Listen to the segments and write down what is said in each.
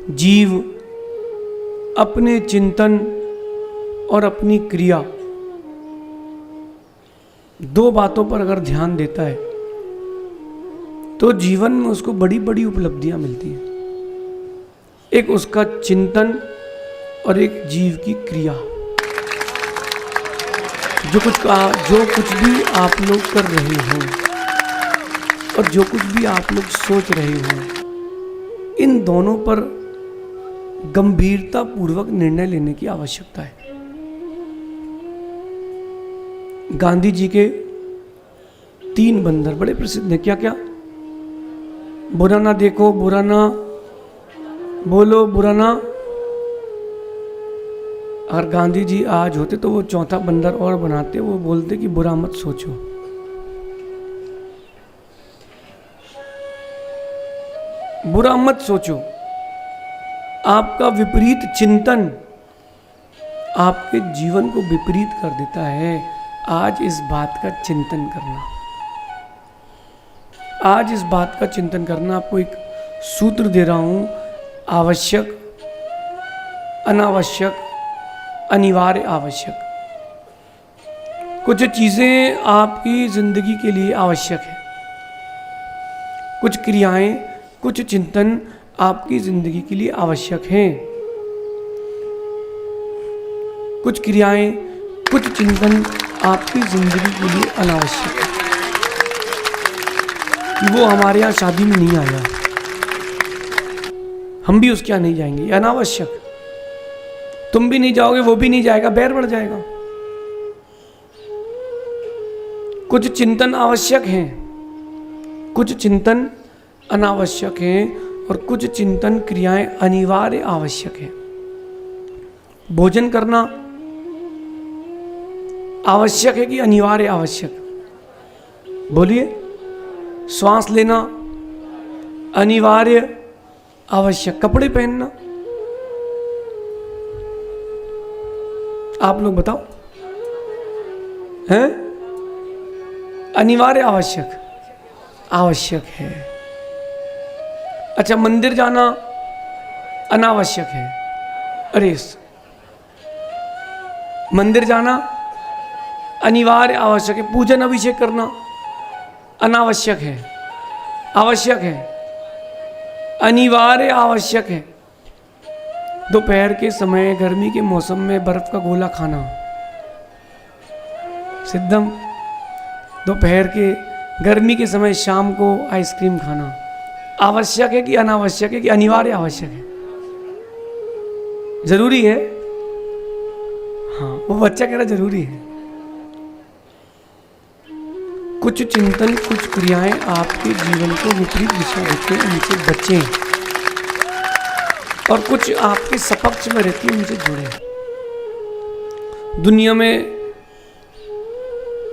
जीव अपने चिंतन और अपनी क्रिया दो बातों पर अगर ध्यान देता है तो जीवन में उसको बड़ी बड़ी उपलब्धियां मिलती हैं। एक उसका चिंतन और एक जीव की क्रिया। जो कुछ भी आप लोग कर रहे हो और जो कुछ भी आप लोग सोच रहे हो, इन दोनों पर गंभीरता पूर्वक निर्णय लेने की आवश्यकता है। गांधी जी के 3 बंदर बड़े प्रसिद्ध हैं। क्या क्या? बुरा ना देखो, बुरा ना बोलो, बुरा ना। अगर गांधी जी आज होते तो वो चौथा बंदर और बनाते, वो बोलते कि बुरा मत सोचो। बुरा मत सोचो। आपका विपरीत चिंतन आपके जीवन को विपरीत कर देता है। आज इस बात का चिंतन करना, आज इस बात का चिंतन करना। आपको एक सूत्र दे रहा हूं, आवश्यक, अनावश्यक, अनिवार्य, आवश्यक। कुछ चीजें आपकी जिंदगी के लिए आवश्यक है, कुछ क्रियाएं, कुछ चिंतन आपकी जिंदगी के लिए आवश्यक हैं। कुछ क्रियाएं, कुछ चिंतन आपकी जिंदगी के लिए अनावश्यक है। वो हमारे यहाँ शादी में नहीं आया, हम भी उसके यहाँ नहीं जाएंगे, अनावश्यक। तुम भी नहीं जाओगे, वो भी नहीं जाएगा, बैर बढ़ जाएगा। कुछ चिंतन आवश्यक हैं, कुछ चिंतन अनावश्यक हैं, और कुछ चिंतन क्रियाएं अनिवार्य आवश्यक है। भोजन करना आवश्यक है कि अनिवार्य आवश्यक? बोलिए। श्वास लेना अनिवार्य आवश्यक? कपड़े पहनना, आप लोग बताओ, हैं? अनिवार्य आवश्यक? आवश्यक है। अच्छा, मंदिर जाना अनावश्यक है? अरे, मंदिर जाना अनिवार्य आवश्यक है। पूजन अभिषेक करना अनावश्यक है? आवश्यक है, अनिवार्य आवश्यक है। दोपहर के समय गर्मी के मौसम में बर्फ का गोला खाना सिद्धम। दोपहर के गर्मी के समय शाम को आइसक्रीम खाना आवश्यक है कि अनावश्यक है कि अनिवार्य आवश्यक है? जरूरी है। हाँ, वो बच्चा कह रहा जरूरी है। कुछ चिंतन, कुछ क्रियाएं आपके जीवन को विपरीत दिशा देते हैं, उनसे बचें। और कुछ आपके सपक्ष में रहती है, उनसे जुड़े। दुनिया में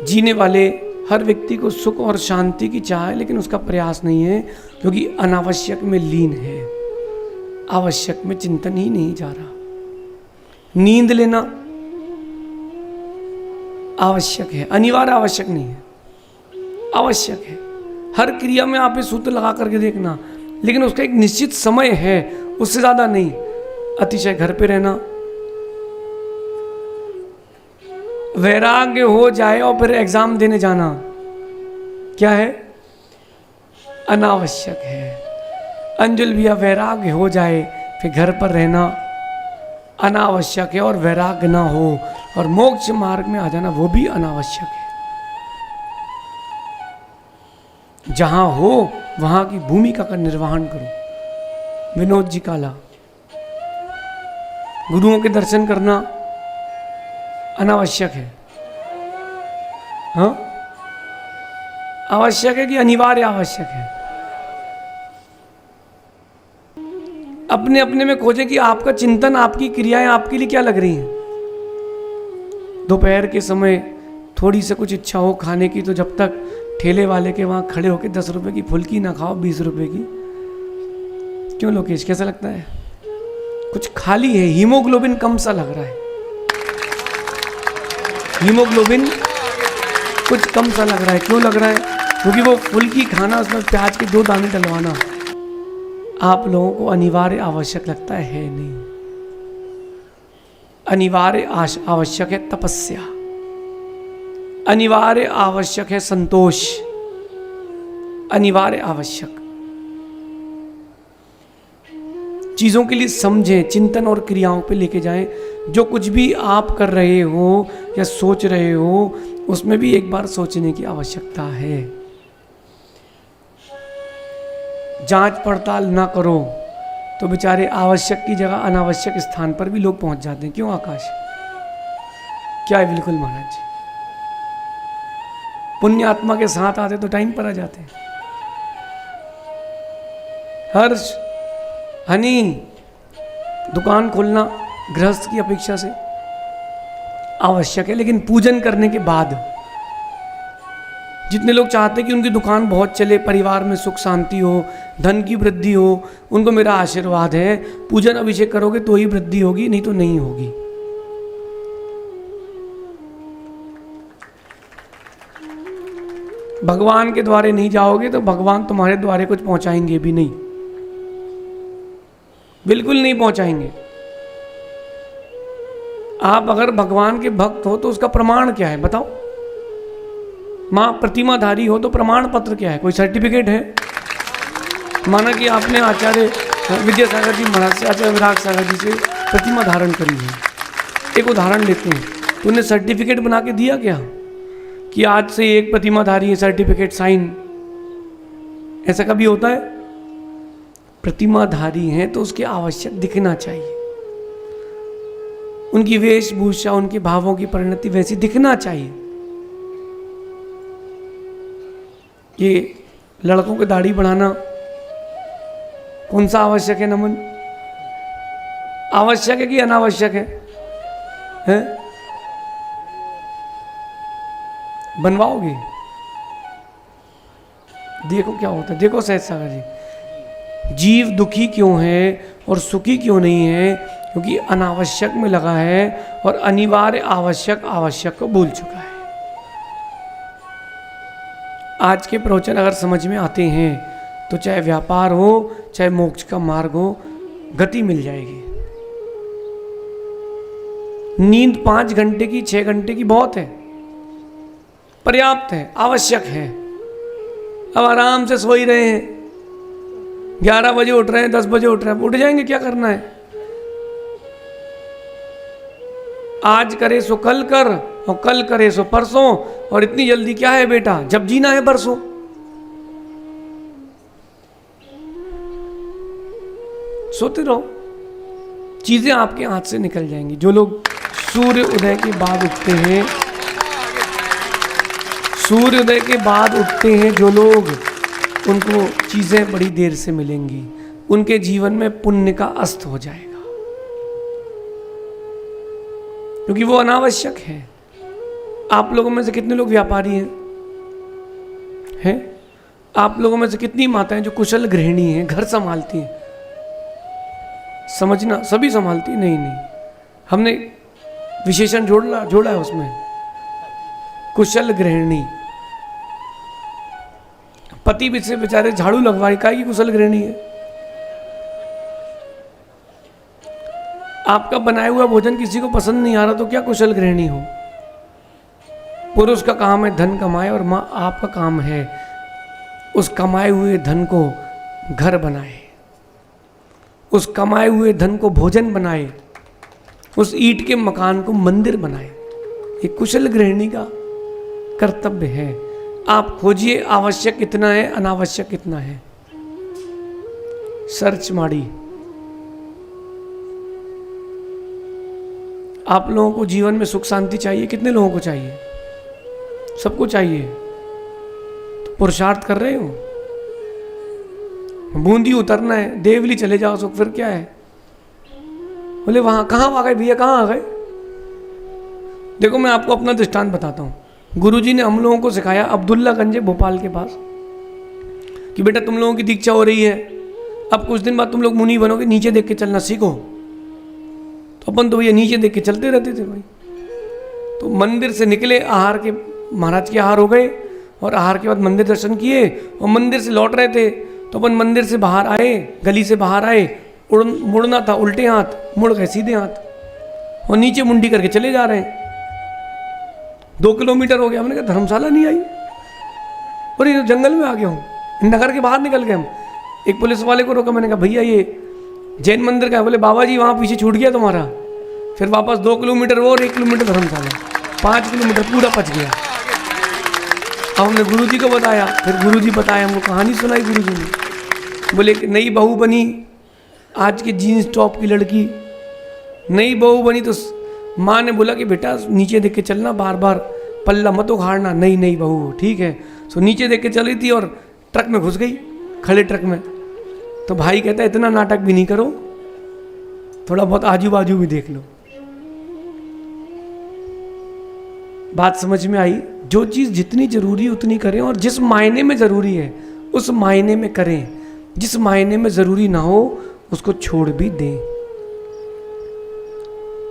जीने वाले हर व्यक्ति को सुख और शांति की चाह है, लेकिन उसका प्रयास नहीं है, क्योंकि अनावश्यक में लीन है, आवश्यक में चिंतन ही नहीं जा रहा। नींद लेना आवश्यक है, अनिवार्य आवश्यक नहीं है, आवश्यक है। हर क्रिया में आप ये सूत्र लगा करके देखना, लेकिन उसका एक निश्चित समय है, उससे ज्यादा नहीं। अतिशय घर पे रहना, वैराग्य हो जाए और फिर एग्जाम देने जाना, क्या है? अनावश्यक है। अंजुल भैया, वैराग्य हो जाए फिर घर पर रहना अनावश्यक है, और वैराग्य ना हो और मोक्ष मार्ग में आ जाना, वो भी अनावश्यक है। जहां हो वहां की भूमिका का निर्वहन करो। विनोद जी काला, गुरुओं के दर्शन करना अनावश्यक है? हाँ, आवश्यक है कि अनिवार्य आवश्यक है? अपने अपने में खोजें कि आपका चिंतन, आपकी क्रियाएं आपके लिए क्या लग रही हैं। दोपहर के समय थोड़ी सी कुछ इच्छा हो खाने की, तो जब तक ठेले वाले के वहां खड़े होकर 10 रुपए की फुल्की ना खाओ 20 रुपए की। क्यों लोकेश, कैसा लगता है? कुछ खाली है, हीमोग्लोबिन कम सा लग रहा है, हीमोग्लोबिन कुछ कम सा लग रहा है। क्यों लग रहा है? क्योंकि वो फुल्की खाना, उसमें प्याज के 2 दाने डलवाना आप लोगों को अनिवार्य आवश्यक लगता है नहीं। अनिवार्य आवश्यक है तपस्या, अनिवार्य आवश्यक है संतोष, अनिवार्य आवश्यक। चीजों के लिए समझें, चिंतन और क्रियाओं पे लेके जाएं। जो कुछ भी आप कर रहे हो या सोच रहे हो उसमें भी एक बार सोचने की आवश्यकता है। जांच पड़ताल ना करो तो बेचारे आवश्यक की जगह अनावश्यक स्थान पर भी लोग पहुंच जाते हैं। क्यों आकाश? क्या है? बिल्कुल महाराज जी, पुण्य आत्मा के साथ आते तो टाइम पर आ जाते। हर्ष, हनी, दुकान खोलना गृहस्थ की अपेक्षा से आवश्यक है, लेकिन पूजन करने के बाद। जितने लोग चाहते हैं कि उनकी दुकान बहुत चले, परिवार में सुख शांति हो, धन की वृद्धि हो, उनको मेरा आशीर्वाद है, पूजन अभिषेक करोगे तो ही वृद्धि होगी, नहीं तो नहीं होगी। भगवान के द्वारे नहीं जाओगे तो भगवान तुम्हारे द्वारे कुछ पहुंचाएंगे भी नहीं, बिल्कुल नहीं पहुंचाएंगे। आप अगर भगवान के भक्त हो तो उसका प्रमाण क्या है बताओ? मां प्रतिमाधारी हो तो प्रमाण पत्र क्या है? कोई सर्टिफिकेट है? माना कि आपने आचार्य विद्यासागर जी महाराज से, आचार्य विराग सागर जी से प्रतिमा धारण करी है। एक उदाहरण लेते हैं, तो उन्हें सर्टिफिकेट बना के दिया क्या कि आज से एक प्रतिमाधारी है, सर्टिफिकेट साइन? ऐसा कभी होता है? प्रतिमाधारी हैं तो उसके आवश्यक दिखना चाहिए, उनकी वेशभूषा, उनके भावों की परिणति वैसी दिखना चाहिए। ये लड़कों की दाढ़ी बढ़ाना कौन सा आवश्यक है नमन? आवश्यक है कि अनावश्यक है? हैं? बनवाओगे? देखो क्या होता है। देखो सहज सागर जी, जीव दुखी क्यों है और सुखी क्यों नहीं है? क्योंकि अनावश्यक में लगा है और अनिवार्य आवश्यक को भूल चुका है। आज के प्रवचन अगर समझ में आते हैं तो चाहे व्यापार हो, चाहे मोक्ष का मार्ग हो, गति मिल जाएगी। नींद 5 घंटे की, 6 घंटे की बहुत है, पर्याप्त है, आवश्यक है। अब आराम से सो ही रहे हैं, 11 बजे उठ रहे हैं, 10 बजे उठ रहे हैं, उठ जाएंगे, क्या करना है? आज करे सो कल कर, और कल करे सो परसों, और इतनी जल्दी क्या है बेटा? जब जीना है परसों। सोते रहो, चीजें आपके हाथ से निकल जाएंगी। जो लोग सूर्य उदय के बाद उठते हैं, सूर्योदय के बाद उठते हैं जो लोग, उनको चीजें बड़ी देर से मिलेंगी, उनके जीवन में पुण्य का अस्त हो जाएगा, क्योंकि वो अनावश्यक है। आप लोगों में से कितने लोग व्यापारी हैं? आप लोगों में से कितनी माताएं जो कुशल गृहिणी हैं, घर संभालती हैं? समझना, सभी संभालती नहीं, हमने विशेषण जोड़ा है उसमें, कुशल गृहिणी। पति भी से बेचारे झाड़ू लगवाए, का की कुशल गृहिणी है? आपका बनाया हुआ भोजन किसी को पसंद नहीं आ रहा तो क्या कुशल गृहिणी हो? पुरुष का काम है धन कमाए, और माँ आपका काम है उस कमाए हुए धन को घर बनाए, उस कमाए हुए धन को भोजन बनाए, उस ईंट के मकान को मंदिर बनाए। ये कुशल गृहिणी का कर्तव्य है। आप खोजिए आवश्यक कितना है, अनावश्यक कितना है, सर्च मारी। आप लोगों को जीवन में सुख शांति चाहिए? कितने लोगों को चाहिए? सबको चाहिए। तो पुरुषार्थ कर रहे हो? बूंदी उतरना है, देवली चले जाओ सुख, फिर क्या है? बोले वहां कहाँ आ गए भैया, कहाँ आ गए? देखो मैं आपको अपना दृष्टांत बताता हूँ। गुरुजी ने हम लोगों को सिखाया अब्दुल्लागंज भोपाल के पास कि बेटा तुम लोगों की दीक्षा हो रही है, अब कुछ दिन बाद तुम लोग मुनि बनोगे, नीचे देख के चलना सीखो। तो अपन तो भैया नीचे देख के चलते रहते थे भाई। तो मंदिर से निकले, आहार के महाराज के आहार हो गए, और आहार के बाद मंदिर दर्शन किए, और मंदिर से लौट रहे थे तो अपन मंदिर से बाहर आए, गली से बाहर आए, मुड़ना था, उल्टे हाथ मुड़ गए सीधे हाथ और नीचे मुंडी करके चले जा रहे हैं। 2 किलोमीटर हो गया, हमने कहा धर्मशाला नहीं आई और ये जंगल में आ गया हूँ, नगर के बाहर निकल गए हम। एक पुलिस वाले को रोका, मैंने कहा भैया ये जैन मंदिर का है। बोले बाबा जी वहाँ पीछे छूट गया तुम्हारा। फिर वापस 2 किलोमीटर वो और 1 किलोमीटर धर्मशाला, 5 किलोमीटर पूरा पच गया। अब हमने गुरुजी को बताया, फिर गुरुजी बताया, हमको कहानी सुनाई गुरुजी ने। बोले नई बहू बनी, आज के जीन्स टॉप की लड़की नई बहू बनी तो माँ ने बोला कि बेटा नीचे देख के चलना, बार बार पल्ला मत उखाड़ना, नई बहू ठीक है। सो नीचे देख के चल रही थी और ट्रक में घुस गई, खड़े ट्रक में। तो भाई कहता है इतना नाटक भी नहीं करो, थोड़ा बहुत आजू बाजू भी देख लो। बात समझ में आई? जो चीज़ जितनी जरूरी उतनी करें और जिस मायने में जरूरी है उस मायने में करें, जिस मायने में जरूरी ना हो उसको छोड़ भी दें।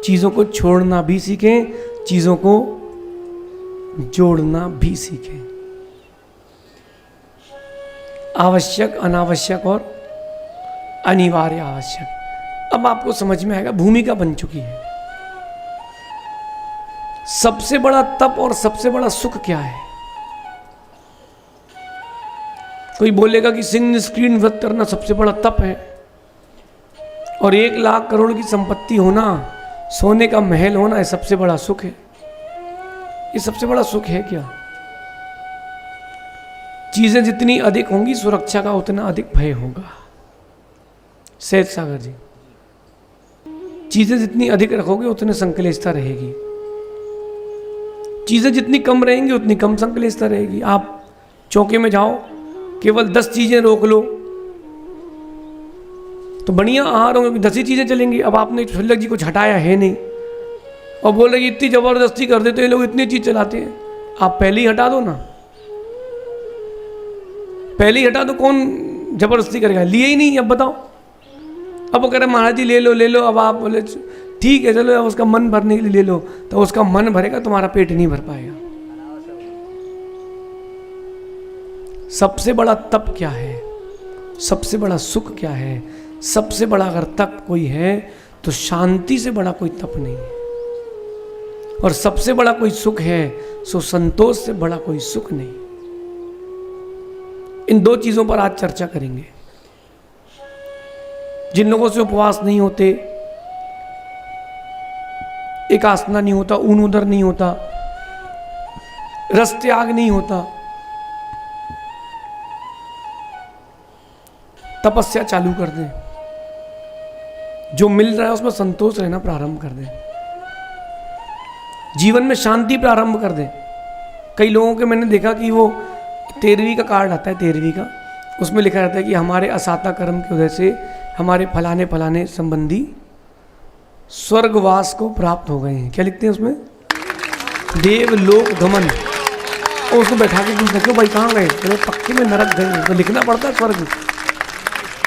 चीजों को छोड़ना भी सीखें, चीजों को जोड़ना भी सीखें। आवश्यक, अनावश्यक और अनिवार्य आवश्यक। अब आपको समझ में आएगा, भूमिका बन चुकी है। सबसे बड़ा तप और सबसे बड़ा सुख क्या है? कोई बोलेगा कि सिंह स्क्रीन व्रत करना सबसे बड़ा तप है और 1 लाख करोड़ की संपत्ति होना, सोने का महल होना है सबसे बड़ा सुख है। ये सबसे बड़ा सुख है क्या? चीजें जितनी अधिक होंगी सुरक्षा का उतना अधिक भय होगा। सहज सागर जी, चीजें जितनी अधिक रखोगे उतनी संकलेशता रहेगी, चीजें जितनी कम रहेंगी उतनी कम संकलेशता रहेगी। आप चौके में जाओ, केवल 10 चीजें रोक लो तो बढ़िया आहार होंगे, 10 ही चीजें चलेंगी। अब आपने शुल्लक जी कुछ हटाया है नहीं और बोल रहे इतनी जबरदस्ती कर देते हैं लोग, इतनी चीज चलाते हैं। आप पहले ही हटा दो ना, पहले ही हटा दो, कौन जबरदस्ती करेगा? लिए ही नहीं, अब बताओ। अब वो कह रहे महाराज जी ले लो ले लो। अब आप बोले ठीक है चलो, अब उसका मन भरने के लिए ले लो, तो उसका मन भरेगा, तुम्हारा पेट नहीं भर पाएगा। सबसे बड़ा तप क्या है? सबसे बड़ा सुख क्या है? सबसे बड़ा अगर तप कोई है तो शांति से बड़ा कोई तप नहीं है, और सबसे बड़ा कोई सुख है सो संतोष से बड़ा कोई सुख नहीं। इन 2 चीजों पर आज चर्चा करेंगे। जिन लोगों से उपवास नहीं होते, एक आसना नहीं होता, ऊन उदर नहीं होता, रस त्याग नहीं होता, तपस्या चालू कर दें, जो मिल रहा है उसमें संतोष रहना प्रारंभ कर दें, जीवन में शांति प्रारंभ कर दें। कई लोगों के मैंने देखा कि वो 13वीं का कार्ड आता है, 13वीं का, उसमें लिखा रहता है कि हमारे असाता कर्म की वजह से हमारे फलाने फलाने संबंधी स्वर्गवास को प्राप्त हो गए हैं। क्या लिखते हैं उसमें? देवलोक गमन। और उसको बैठा के पूछते क्यों भाई कहाँ गए? बोले पक्के में नरक गए। तो लिखना पड़ता है स्वर्ग।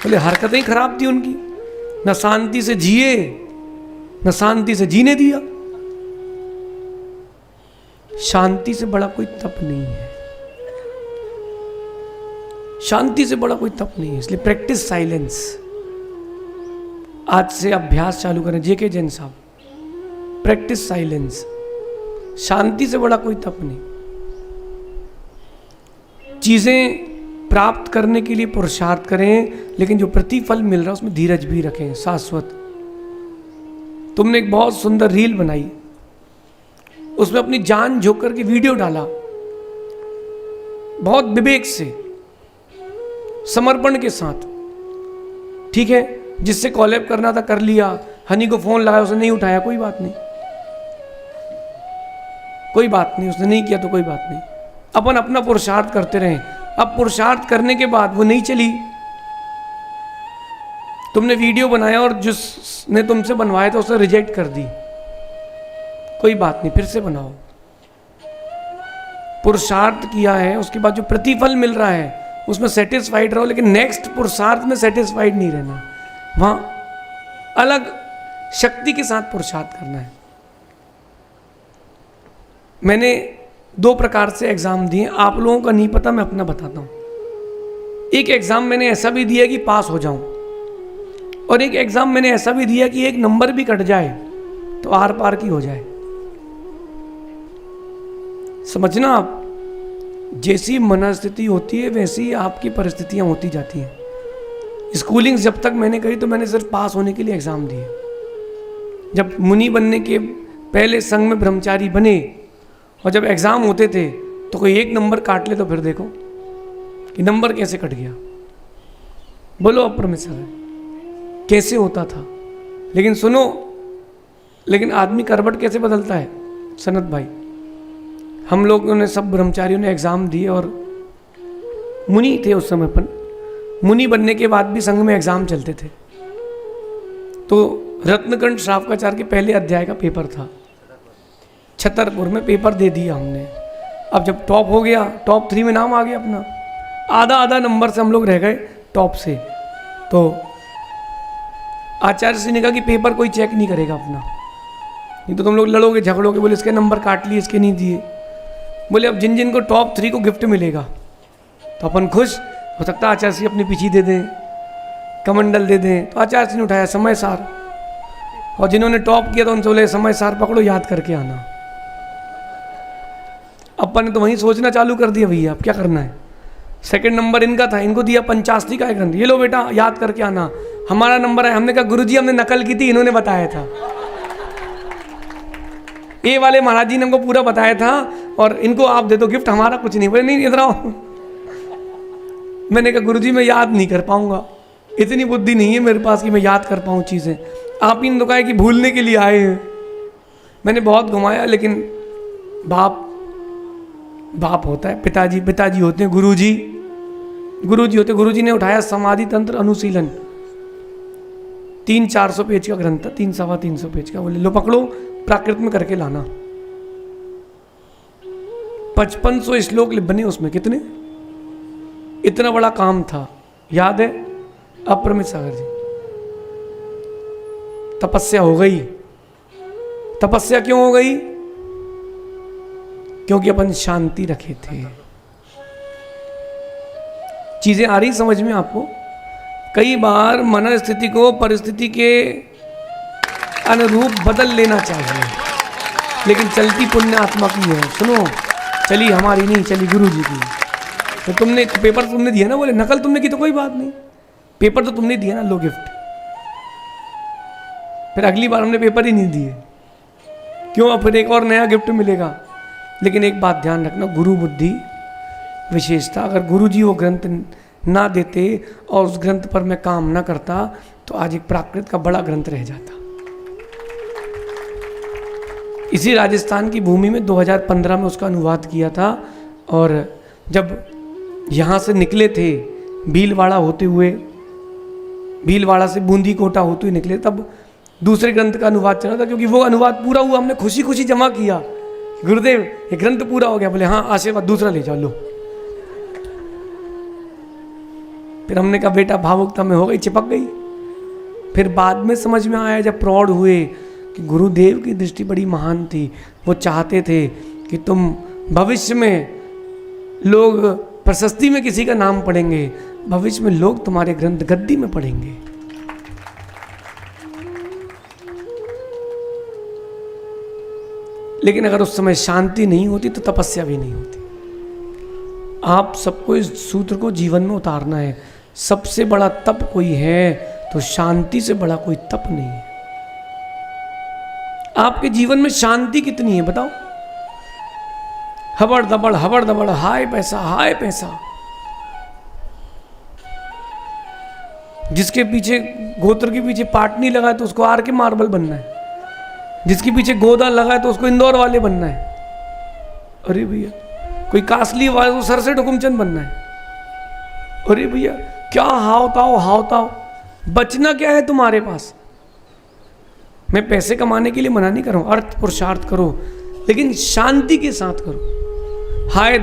बोले हरकतें ही खराब थी उनकी, न शांति से जिए न शांति से जीने दिया। शांति से बड़ा कोई तप नहीं है, शांति से बड़ा कोई तप नहीं है। इसलिए प्रैक्टिस साइलेंस। आज से अभ्यास चालू करें जेके जैन साहब, प्रैक्टिस साइलेंस। शांति से बड़ा कोई तप नहीं। चीजें प्राप्त करने के लिए पुरुषार्थ करें, लेकिन जो प्रतिफल मिल रहा है उसमें धीरज भी रखें, शाश्वत। तुमने एक बहुत सुंदर रील बनाई, उसमें अपनी जान झोंक करके वीडियो डाला, बहुत विवेक से, समर्पण के साथ, ठीक है। जिससे कॉलैब करना था कर लिया, हनी को फोन लगाया उसने नहीं उठाया, कोई बात नहीं, कोई बात नहीं, उसने नहीं किया तो कोई बात नहीं। अपन अपना पुरुषार्थ करते रहें। अब पुरुषार्थ करने के बाद वो नहीं चली, तुमने वीडियो बनाया और जिसने तुमसे बनवाया था उसे रिजेक्ट कर दी, कोई बात नहीं, फिर से बनाओ। पुरुषार्थ किया है, उसके बाद जो प्रतिफल मिल रहा है उसमें सेटिस्फाइड रहो, लेकिन नेक्स्ट पुरुषार्थ में सेटिस्फाइड नहीं रहना। वहां अलग शक्ति के साथ पुरुषार्थ करना है। मैंने 2 प्रकार से एग्जाम दिए, आप लोगों का नहीं पता, मैं अपना बताता हूं। एक एग्ज़ाम मैंने ऐसा भी दिया कि पास हो जाऊं, और एक एग्ज़ाम मैंने ऐसा भी दिया कि एक नंबर भी कट जाए तो आर पार की हो जाए। समझना आप, जैसी मनस्थिति होती है वैसी आपकी परिस्थितियां होती जाती हैं। स्कूलिंग जब तक मैंने करी तो मैंने सिर्फ पास होने के लिए एग्ज़ाम दिए। जब मुनि बनने के पहले संघ में ब्रह्मचारी बने और जब एग्ज़ाम होते थे तो कोई एक नंबर काट ले तो फिर देखो कि नंबर कैसे कट गया। बोलो अब परमेश्वर कैसे होता था। लेकिन सुनो, लेकिन आदमी करवट कैसे बदलता है सनत भाई। हम लोगों ने सब ब्रह्मचारियों ने एग्ज़ाम दिए और मुनि थे उस समय पर। मुनि बनने के बाद भी संघ में एग्ज़ाम चलते थे। तो रत्नकंठ श्रावकाचार्य के पहले अध्याय का पेपर था, छतरपुर में पेपर दे दिया हमने। अब जब टॉप हो गया, टॉप 3 में नाम आ गया अपना, आधा नंबर से हम लोग रह गए टॉप से। तो आचार्य श्री ने कहा कि पेपर कोई चेक नहीं करेगा अपना, नहीं तो तुम लोग लड़ोगे झगड़ोगे, बोले इसके नंबर काट लिए इसके नहीं दिए। बोले अब जिन जिन को टॉप 3 को गिफ्ट मिलेगा तो अपन खुश, हो सकता है आचार्य श्री अपनी पीछी दे दें, कमंडल दे दें। तो आचार्य श्री ने उठाया समय सार, और जिन्होंने टॉप किया तो उनसे बोले समय सार पकड़ो, याद करके आना। अपन ने तो वहीं सोचना चालू कर दिया, भैया अब क्या करना है। सेकंड नंबर इनका था, इनको दिया पंचास्त्री का ग्रंथ, ये लो बेटा याद करके आना। हमारा नंबर है, हमने कहा गुरुजी हमने नकल की थी, इन्होंने बताया था। ये वाले महाराज जी ने हमको पूरा बताया था और इनको आप दे दो गिफ्ट, हमारा कुछ नहीं। बोले नहीं इधर आओ। मैंने कहा गुरुजी मैं याद नहीं कर पाऊंगा, इतनी बुद्धि नहीं है मेरे पास कि मैं याद कर पाऊँ चीज़ें। आप ही ने तो कहा कि भूलने के लिए आए हैं। मैंने बहुत घुमाया, लेकिन बाप होता है, पिताजी होते हैं, गुरुजी होते। गुरुजी ने उठाया समाधि तंत्र अनुशीलन, 300-400 पेज का ग्रंथ था, 300-350 पेज का। बोले लो पकड़ो, प्राकृत में करके लाना। 5500 श्लोक बने उसमें, कितने, इतना बड़ा काम था, याद है। अप्रमित सागर जी, तपस्या हो गई। तपस्या क्यों हो गई? क्योंकि अपन शांति रखे थे। चीजें आ रही समझ में आपको? कई बार मन स्थिति को परिस्थिति के अनुरूप बदल लेना चाहिए, लेकिन चलती पुण्य आत्मा की है। सुनो, चली हमारी नहीं, चली गुरु जी की। तो तुमने पेपर तुमने दिया ना, बोले नकल तुमने की तो कोई बात नहीं, पेपर तो तुमने दिया ना, लो गिफ्ट। फिर अगली बार हमने पेपर ही नहीं दिए, क्यों? फिर एक और नया गिफ्ट मिलेगा। लेकिन एक बात ध्यान रखना, गुरु बुद्धि विशेषता, अगर गुरु जी वो ग्रंथ ना देते और उस ग्रंथ पर मैं काम ना करता तो आज एक प्राकृत का बड़ा ग्रंथ रह जाता। इसी राजस्थान की भूमि में 2015 में उसका अनुवाद किया था, और जब यहाँ से निकले थे भीलवाड़ा होते हुए, भीलवाड़ा से बूंदी कोटा होते हुए निकले, तब दूसरे ग्रंथ का अनुवाद चल रहा था। क्योंकि वो अनुवाद पूरा हुआ, हमने खुशी खुशी जमा किया, गुरुदेव ये ग्रंथ पूरा हो गया। बोले हाँ आशीर्वाद, दूसरा ले जाओ, लो। फिर हमने कहा बेटा भावुकता में हो गई, चिपक गई। फिर बाद में समझ में आया, जब प्रौढ़ हुए, कि गुरुदेव की दृष्टि बड़ी महान थी। वो चाहते थे कि तुम भविष्य में लोग प्रशस्ति में किसी का नाम पढ़ेंगे, भविष्य में लोग तुम्हारे ग्रंथ गद्दी में पढ़ेंगे। लेकिन अगर उस समय शांति नहीं होती तो तपस्या भी नहीं होती। आप सबको इस सूत्र को जीवन में उतारना है। सबसे बड़ा तप कोई है तो शांति से बड़ा कोई तप नहीं है। आपके जीवन में शांति कितनी है बताओ? हबड़ दबड़ हाय पैसा। जिसके पीछे गोत्र के पीछे पाट नहीं लगा है तो उसको आर के मार्बल बनना है, जिसके पीछे गोदा लगा है तो उसको इंदौर वाले बनना है। अरे भैया कोई कासली वाले तो सर से हुकुमचंद बनना है। अरे भैया क्या हावताओ, बचना क्या है तुम्हारे पास? मैं पैसे कमाने के लिए मना नहीं कर रहा हूं, अर्थ पुरुषार्थ करो, लेकिन शांति के साथ करो। हाय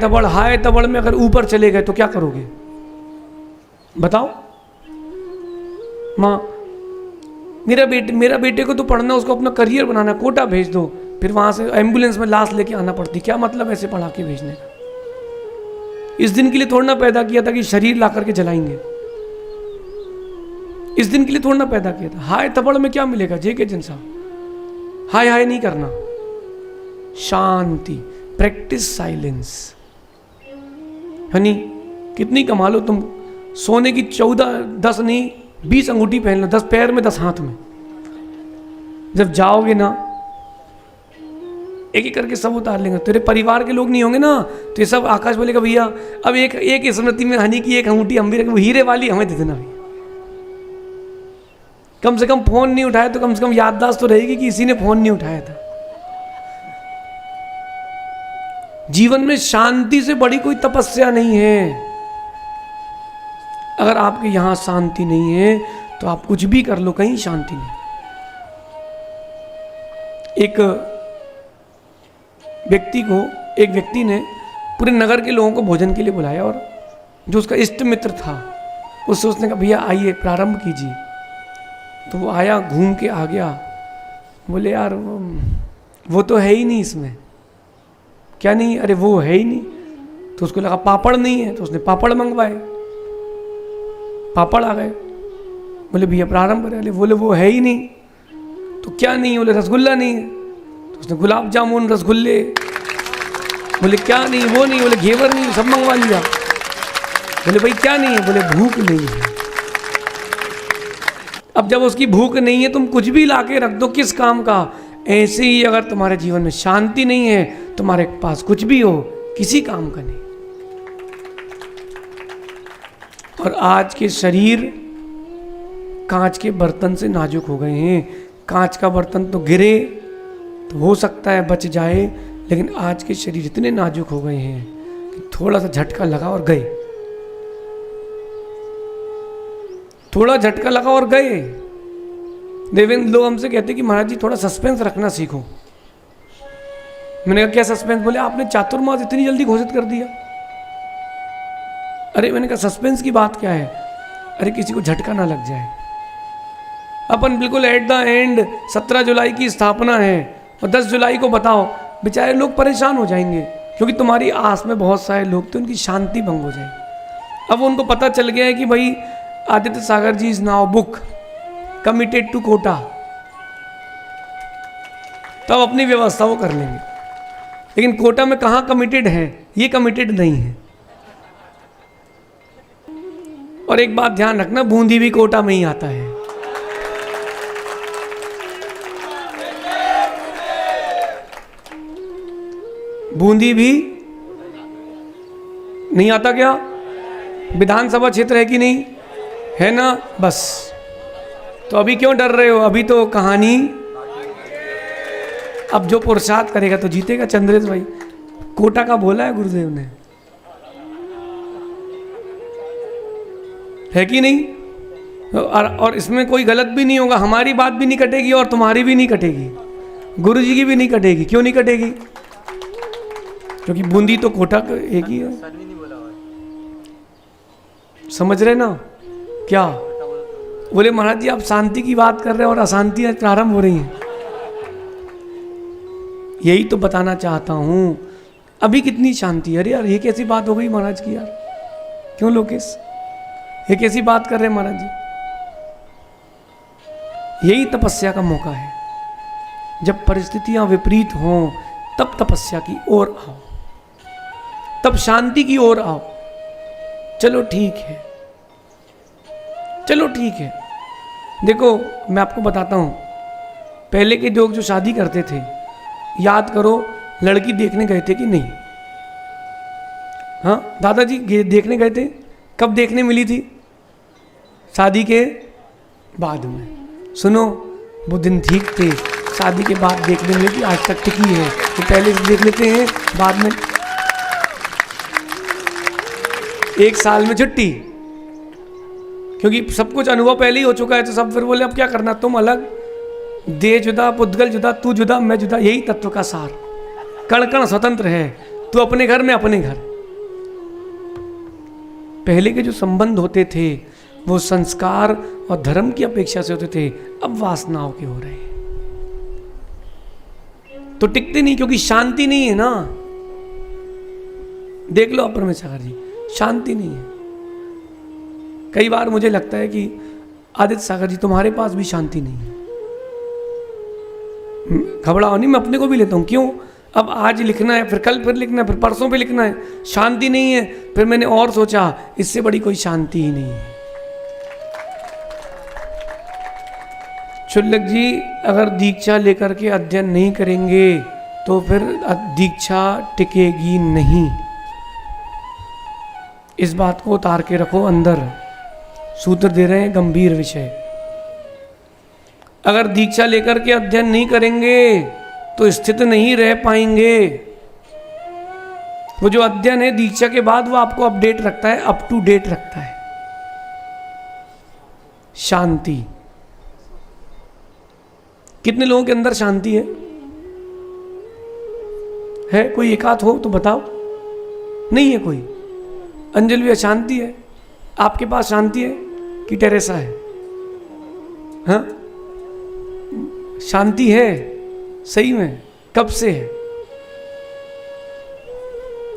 दबड़ में अगर ऊपर चले गए तो क्या करोगे बताओ? माँ मेरा बेटे को तो पढ़ना, उसको अपना करियर बनाना, कोटा भेज दो, फिर वहां से एम्बुलेंस में लाश लेके आना पड़ती। क्या मतलब ऐसे पढ़ा के भेजने का? इस दिन के लिए थोड़ा ना पैदा किया था कि शरीर ला करके जलाएंगे। इस दिन के लिए थोड़ा ना पैदा किया था। हाय थप्पड़ में क्या मिलेगा? जे के जिन साहब, हाय हाय नहीं करना, शांति, प्रैक्टिस साइलेंस। हनी कितनी कमा लो तुम, सोने की 14, 10 नहीं 20 अंगूठी पहन लो, 10 पैर में 10 हाथ में, जब जाओगे ना एक एक करके सब उतार लेंगे। तेरे परिवार के लोग नहीं होंगे ना तो ये सब आकाश बोलेगा भैया अब एक स्मृति में हनी की एक अंगूठी हम भी रखें, वो हीरे वाली हमें दे देना भैया। कम से कम फोन नहीं उठाया तो कम से कम याददाश्त तो रहेगी कि इसी ने फोन नहीं उठाया था। जीवन में शांति से बड़ी कोई तपस्या नहीं है। अगर आपके यहां शांति नहीं है तो आप कुछ भी कर लो, कहीं शांति नहीं। एक व्यक्ति ने पूरे नगर के लोगों को भोजन के लिए बुलाया और जो उसका इष्ट मित्र था उससे उसने कहा भैया आइए प्रारंभ कीजिए। तो वो आया, घूम के आ गया, बोले यार वो तो है ही नहीं इसमें। क्या नहीं? अरे वो है ही नहीं। तो उसको लगा पापड़ नहीं है, तो उसने पापड़ मंगवाए, पापड़ आ गए। बोले भैया प्रारंभ करें, बोले वो है ही नहीं। तो क्या नहीं? बोले रसगुल्ला नहीं है। तो उसने गुलाब जामुन, रसगुल्ले, बोले क्या नहीं? वो नहीं। बोले घेवर नहीं, सब मंगवा लिया। बोले भाई क्या नहीं है? बोले भूख नहीं है। अब जब उसकी भूख नहीं है तुम कुछ भी लाके रख दो, किस काम का? ऐसे ही अगर तुम्हारे जीवन में शांति नहीं है, तुम्हारे पास कुछ भी हो किसी काम का नहीं। और आज के शरीर कांच के बर्तन से नाजुक हो गए हैं। कांच का बर्तन तो गिरे तो हो सकता है बच जाए, लेकिन आज के शरीर इतने नाजुक हो गए हैं कि थोड़ा सा झटका लगा और गए, थोड़ा झटका लगा और गए। देवेंद्र लोग हमसे कहते कि महाराज जी थोड़ा सस्पेंस रखना सीखो। मैंने कहा क्या सस्पेंस? बोले आपने चातुर्मास इतनी जल्दी घोषित कर दिया। अरे मैंने कहा सस्पेंस की बात क्या है? अरे किसी को झटका ना लग जाए। अपन बिल्कुल एट द एंड 17 जुलाई की स्थापना है और 10 जुलाई को बताओ, बेचारे लोग परेशान हो जाएंगे क्योंकि तुम्हारी आस में बहुत सारे लोग थे, उनकी शांति भंग हो जाए। अब उनको पता चल गया है कि भाई Aditya Sagar ji is now book committed to Kota, तब अपनी व्यवस्था वो कर लेंगे। लेकिन कोटा में कहाँ कमिटेड है? ये कमिटेड नहीं है। और एक बात ध्यान रखना, बूंदी भी कोटा में ही आता है। बूंदी भी नहीं आता क्या? विधानसभा क्षेत्र है कि नहीं है ना? बस तो अभी क्यों डर रहे हो? अभी तो कहानी, अब जो पुरुषार्थ करेगा तो जीतेगा। चंद्रेश भाई कोटा का बोला है गुरुदेव ने, है कि नहीं? और इसमें कोई गलत भी नहीं होगा। हमारी बात भी नहीं कटेगी और तुम्हारी भी नहीं कटेगी, गुरु जी की भी नहीं कटेगी। क्यों नहीं कटेगी? क्योंकि बूंदी तो कोटा एक ही है। समझ रहे ना क्या? बोले महाराज जी आप शांति की बात कर रहे हैं और अशांतियां प्रारंभ हो रही हैं। यही तो बताना चाहता हूं। अभी कितनी शांति। अरे यार ये कैसी बात हो गई महाराज की यार? क्यों लोकेश ये कैसी बात कर रहे हैं महाराज जी? यही तपस्या का मौका है। जब परिस्थितियां विपरीत हों तब तपस्या की ओर आओ, तब शांति की ओर आओ। चलो ठीक है, चलो ठीक है। देखो मैं आपको बताता हूं, पहले के लोग जो शादी करते थे, याद करो लड़की देखने गए थे कि नहीं? हाँ दादाजी देखने गए थे। कब देखने मिली थी? शादी के बाद में। सुनो वो दिन ठीक थे, शादी के बाद देखने मिली थी, आज तक टिकी है। तो पहले से देख लेते हैं, बाद में 1 साल में छुट्टी, क्योंकि सब कुछ अनुभव पहले ही हो चुका है। तो सब फिर बोले अब क्या करना, तुम अलग, देह जुदा, पुद्गल जुदा, तू जुदा मैं जुदा। यही तत्व का सार। कण कण स्वतंत्र है, तू अपने घर में अपने घर। पहले के जो संबंध होते थे वो संस्कार और धर्म की अपेक्षा से होते थे, अब वासनाओं के हो रहे हैं। तो टिकते नहीं, क्योंकि शांति नहीं है ना। देख लो अपर में सागर जी, शांति नहीं है। कई बार मुझे लगता है कि आदित्य सागर जी तुम्हारे पास भी शांति नहीं है। घबराओ नहीं, मैं अपने को भी लेता हूँ। क्यों? अब आज लिखना है, फिर कल फिर लिखना है, फिर परसों पे लिखना है, शांति नहीं है। फिर मैंने और सोचा इससे बड़ी कोई शांति ही नहीं है। क्षुल्लक जी अगर दीक्षा लेकर के अध्ययन नहीं करेंगे तो फिर दीक्षा टिकेगी नहीं। इस बात को उतार के रखो अंदर। सूत्र दे रहे हैं गंभीर विषय। अगर दीक्षा लेकर के अध्ययन नहीं करेंगे तो स्थित नहीं रह पाएंगे। वो जो अध्ययन है दीक्षा के बाद वो आपको अपडेट रखता है, अप टू डेट रखता है। शांति, कितने लोगों के अंदर शांति है? कोई एकाध हो तो बताओ। नहीं है कोई। अंजलि भी अशांति है। आपके पास शांति है कि टेरेसा है? हाँ, शांति है सही में। कब से है?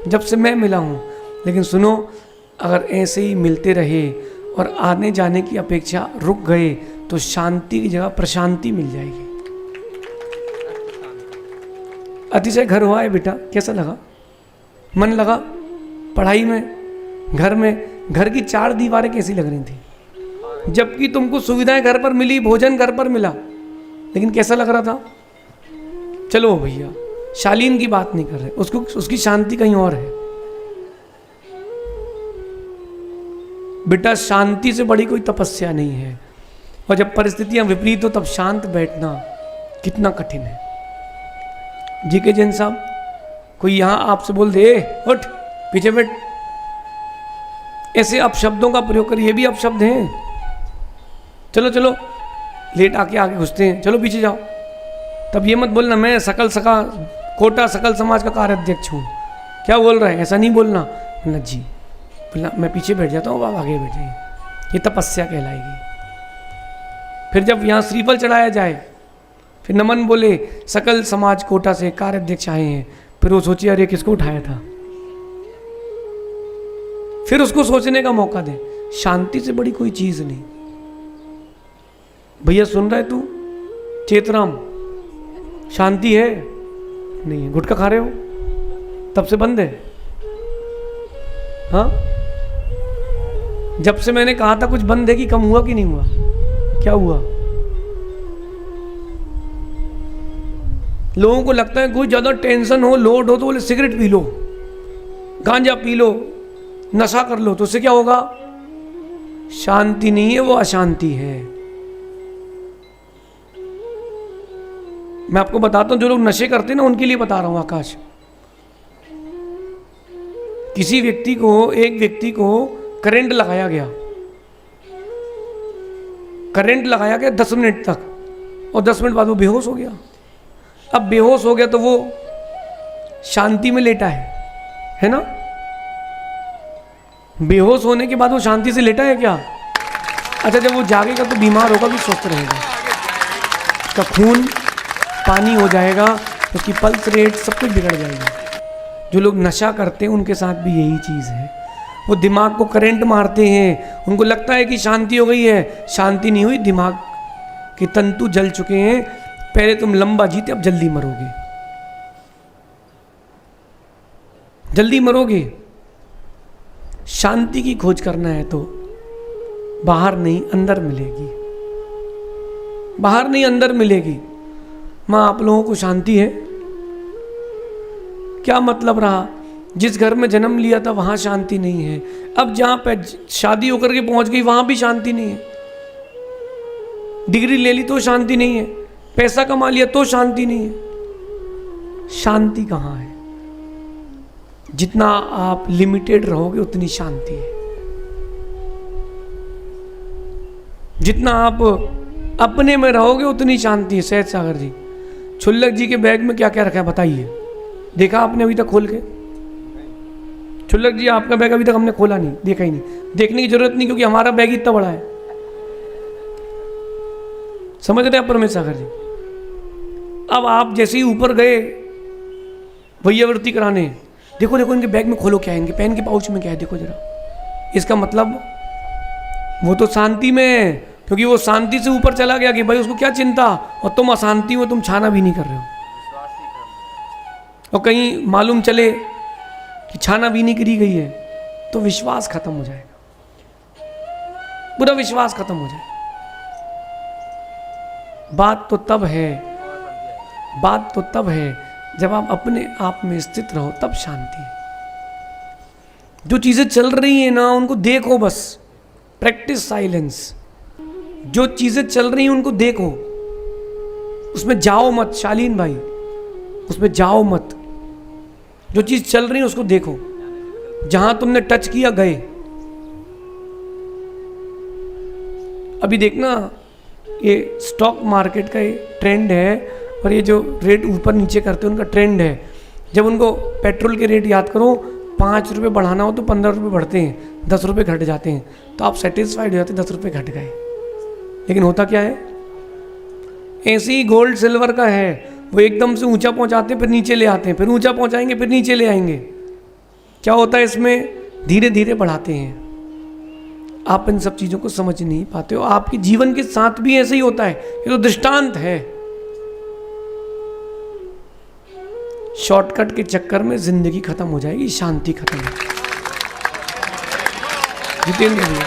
जब से मैं मिला हूं। लेकिन सुनो, अगर ऐसे ही मिलते रहे और आने जाने की अपेक्षा रुक गए तो शांति की जगह प्रशांति मिल जाएगी। अतिशय घर हुआ है बेटा, कैसा लगा? मन लगा पढ़ाई में, घर में? घर की 4 दीवारें कैसी लग रही थी? जबकि तुमको सुविधाएं घर पर मिली, भोजन घर पर मिला, लेकिन कैसा लग रहा था? चलो भैया, शालीन की बात नहीं कर रहे, उसकी शांति कहीं और है। बेटा शांति से बड़ी कोई तपस्या नहीं है। और जब परिस्थितियां विपरीत हो तब शांत बैठना कितना कठिन है। जी के जैन साहब, कोई यहां आपसे बोल दे उठ पीछे बैठ, ऐसे अपशब्दों का प्रयोग कर, ये भी अपशब्द हैं। चलो चलो, लेट आके आगे घुसते हैं, चलो पीछे जाओ। तब ये मत बोलना मैं कोटा सकल समाज का कार्याध्यक्ष हूँ। क्या बोल रहा है? ऐसा नहीं बोलना। बोलना जी, बोलना मैं पीछे बैठ जाता हूँ, आप आगे बैठ जाइए। ये तपस्या कहलाएगी। फिर जब यहाँ श्रीफल चढ़ाया जाए, फिर नमन बोले सकल समाज कोटा से कार्याध्यक्ष आए हैं, फिर वो सोचिए अरे किसको उठाया था, फिर उसको सोचने का मौका दे। शांति से बड़ी कोई चीज नहीं। भैया सुन रहा है तू? चेतराम, शांति है? नहीं है। गुटखा खा रहे हो? तब से बंद है? हाँ, जब से मैंने कहा था कुछ बंद है कि कम हुआ कि नहीं हुआ? क्या हुआ? लोगों को लगता है कोई ज्यादा टेंशन हो, लोड हो तो बोले सिगरेट पी लो, गांजा पी लो, नशा कर लो, तो उससे क्या होगा? शांति नहीं है, वो अशांति है। मैं आपको बताता हूं, जो लोग नशे करते हैं ना उनके लिए बता रहा हूं आकाश। किसी व्यक्ति को, एक व्यक्ति को करंट लगाया गया, 10 मिनट तक, और 10 मिनट बाद वो बेहोश हो गया। अब बेहोश हो गया तो वो शांति में लेटा है ना? बेहोश होने के बाद वो शांति से लेटा है क्या? अच्छा, जब वो जागेगा तो बीमार होगा कि स्वस्थ रहेगा? उसका खून पानी हो जाएगा, उसकी पल्स रेट सब कुछ बिगड़ जाएगा। जो लोग नशा करते हैं उनके साथ भी यही चीज़ है। वो दिमाग को करंट मारते हैं, उनको लगता है कि शांति हो गई है। शांति नहीं हुई, दिमाग के तंतु जल चुके हैं। पहले तुम लंबा जीते, अब जल्दी मरोगे, जल्दी मरोगे। शांति की खोज करना है तो बाहर नहीं अंदर मिलेगी, बाहर नहीं अंदर मिलेगी। माँ, आप लोगों को शांति है? क्या मतलब रहा? जिस घर में जन्म लिया था वहां शांति नहीं है। अब जहां पे शादी होकर के पहुंच गई वहां भी शांति नहीं है। डिग्री ले ली तो शांति नहीं है, पैसा कमा लिया तो शांति नहीं है। शांति कहाँ है? जितना आप लिमिटेड रहोगे उतनी शांति है। जितना आप अपने में रहोगे उतनी शांति है। सहज सागर जी, क्षुल्लक जी के बैग में क्या क्या रखा है बताइए? देखा आपने अभी तक खोल के? क्षुल्लक जी, आपका बैग अभी तक हमने खोला नहीं, देखा ही नहीं। देखने की जरूरत नहीं, क्योंकि हमारा बैग इतना बड़ा है। समझ रहे हैं परमेश सागर जी? अब आप जैसे ही ऊपर गए वैयावृत्ति कराने, देखो देखो इनके बैग में खोलो क्या है, इनके पेन के पाउच में क्या है, देखो जरा। इसका मतलब वो तो शांति में है, क्योंकि वो शांति से ऊपर चला गया कि भाई उसको क्या चिंता, और तुम अशांति में तुम छाना भी नहीं कर रहे हो। और कहीं मालूम चले कि छाना भी नहीं करी गई है तो विश्वास खत्म हो जाएगा, पूरा विश्वास खत्म हो जाएगा। बात तो तब है जब आप अपने आप में स्थित रहो, तब शांति है। जो चीजें चल रही हैं ना उनको देखो, बस प्रैक्टिस साइलेंस। जो चीजें चल रही हैं उनको देखो, उसमें जाओ मत शालीन भाई, उसमें जाओ मत। जो चीज चल रही है उसको देखो, जहां तुमने टच किया गए। अभी देखना ये स्टॉक मार्केट का ये ट्रेंड है, और ये जो रेट ऊपर नीचे करते हैं उनका ट्रेंड है। जब उनको पेट्रोल के रेट याद करो, 5 रुपये बढ़ाना हो तो 15 रुपये बढ़ते हैं, 10 रुपये घट जाते हैं, तो आप सेटिस्फाइड हो जाते, 10 रुपये घट गए। लेकिन होता क्या है, ऐसे ही गोल्ड सिल्वर का है, वो एकदम से ऊंचा पहुंचाते हैं फिर नीचे ले आते हैं, फिर ऊंचा पहुंचाएंगे फिर नीचे ले आएंगे। क्या होता है इसमें, धीरे धीरे बढ़ाते हैं। आप इन सब चीज़ों को समझ नहीं पाते हो। आपके जीवन के साथ भी ऐसे ही होता है, ये तो दृष्टांत है। शॉर्टकट के चक्कर में जिंदगी खत्म हो जाएगी, शांति खत्म हो जाएगी। जितेंद्र भैया,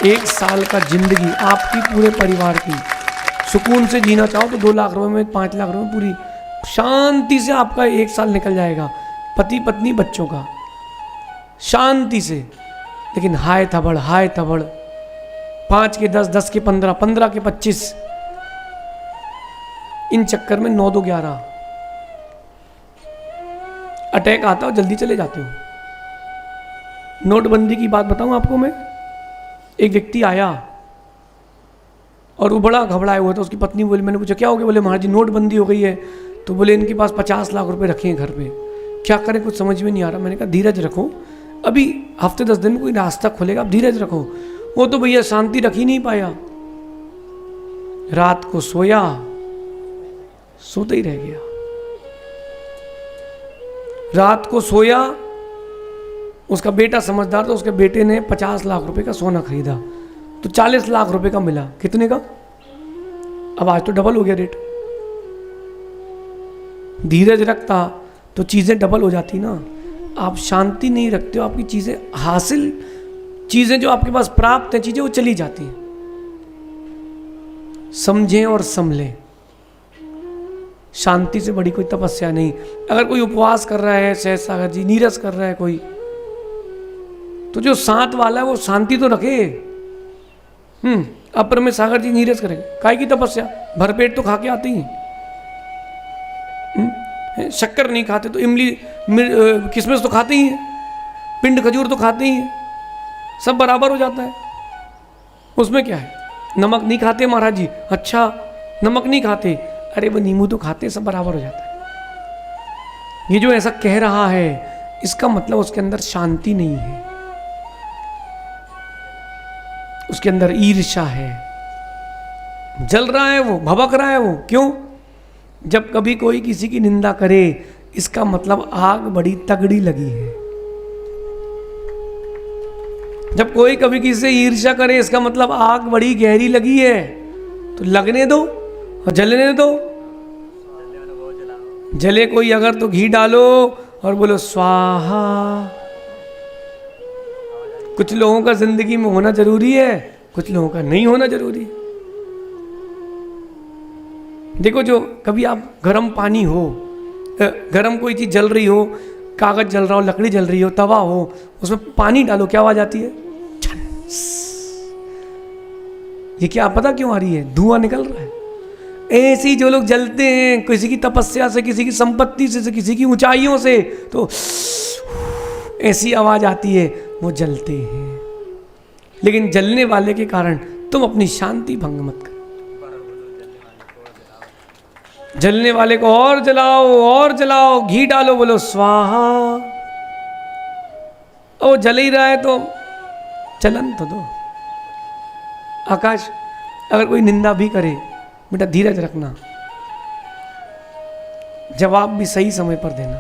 1 साल का जिंदगी आपकी पूरे परिवार की सुकून से जीना चाहो तो 2 लाख रुपए में, 5 लाख रुपए में पूरी शांति से आपका 1 साल निकल जाएगा, पति पत्नी बच्चों का, शांति से। लेकिन हाय थबड़ 5 के 10, 10 के 15, 15 के 25, इन चक्कर में 9 2 11 अटैक आता हो, जल्दी चले जाते हो। नोटबंदी की बात बताऊं आपको मैं। एक व्यक्ति आया और वो बड़ा घबराया हुआ था। उसकी पत्नी बोली, मैंने पूछा क्या हो गया, बोले महाराज जी नोटबंदी हो गई है। तो बोले इनके पास 50 लाख रुपए रखे हैं घर पे, क्या करें कुछ समझ में नहीं आ रहा। मैंने कहा धीरज रखो, अभी हफ्ते 10 दिन में कोई रास्ता खुलेगा, आप धीरज रखो। वो तो भैया शांति रख ही नहीं पाया, रात को सोया, सोते ही रह गया। रात को सोया, उसका बेटा समझदार था, उसके बेटे ने 50 लाख रुपए का सोना खरीदा तो 40 लाख रुपए का मिला। कितने का? अब आज तो डबल हो गया रेट। धीरज रखता तो चीजें डबल हो जाती ना। आप शांति नहीं रखते हो, आपकी चीजें हासिल, चीजें जो आपके पास प्राप्त हैं चीजें, वो चली जाती हैं। समझें और संभलें। शांति से बड़ी कोई तपस्या नहीं। अगर कोई उपवास कर रहा है, सहज सागर जी नीरस कर रहा है कोई, तो जो साथ वाला है वो शांति तो रखे। अपर में सागर जी नीरस करेंगे, काय की तपस्या, भरपेट तो खा के आते हैं। शक्कर नहीं खाते तो इमली किशमिश तो खाते ही हैं, पिंड खजूर तो खाते ही हैं, सब बराबर हो जाता है। उसमें क्या है? नमक नहीं खाते महाराज जी, अच्छा नमक नहीं खाते, अरे वो नींबू तो खाते, सब बराबर हो जाता है। ये जो ऐसा कह रहा है इसका मतलब उसके अंदर शांति नहीं है, उसके अंदर ईर्ष्या है, जल रहा है वो, भभक रहा है वो। क्यों? जब कभी कोई किसी की निंदा करे इसका मतलब आग बड़ी तगड़ी लगी है। जब कोई कभी किसी से ईर्ष्या करे इसका मतलब आग बड़ी गहरी लगी है। तो लगने दो और जलने दो। जले कोई अगर तो घी डालो और बोलो स्वाहा। कुछ लोगों का जिंदगी में होना जरूरी है, कुछ लोगों का नहीं होना जरूरी। देखो, जो कभी आप गर्म पानी हो, गर्म कोई चीज जल रही हो, कागज जल रहा हो, लकड़ी जल रही हो, तवा हो, उसमें पानी डालो, क्या आवाज आती है? ये क्या पता क्यों आ रही है? धुआं निकल रहा है। ऐसे ही जो लोग जलते हैं किसी की तपस्या से, किसी की संपत्ति से, किसी की ऊंचाइयों से, तो ऐसी आवाज आती है, वो जलते हैं। लेकिन जलने वाले के कारण तुम अपनी शांति भंग मत करो। जलने वाले को और जलाओ, घी डालो, बोलो स्वाहा। ओ जल ही रहा है तो चलन तो दो। आकाश, अगर कोई निंदा भी करे, बेटा धीरज रखना, जवाब भी सही समय पर देना।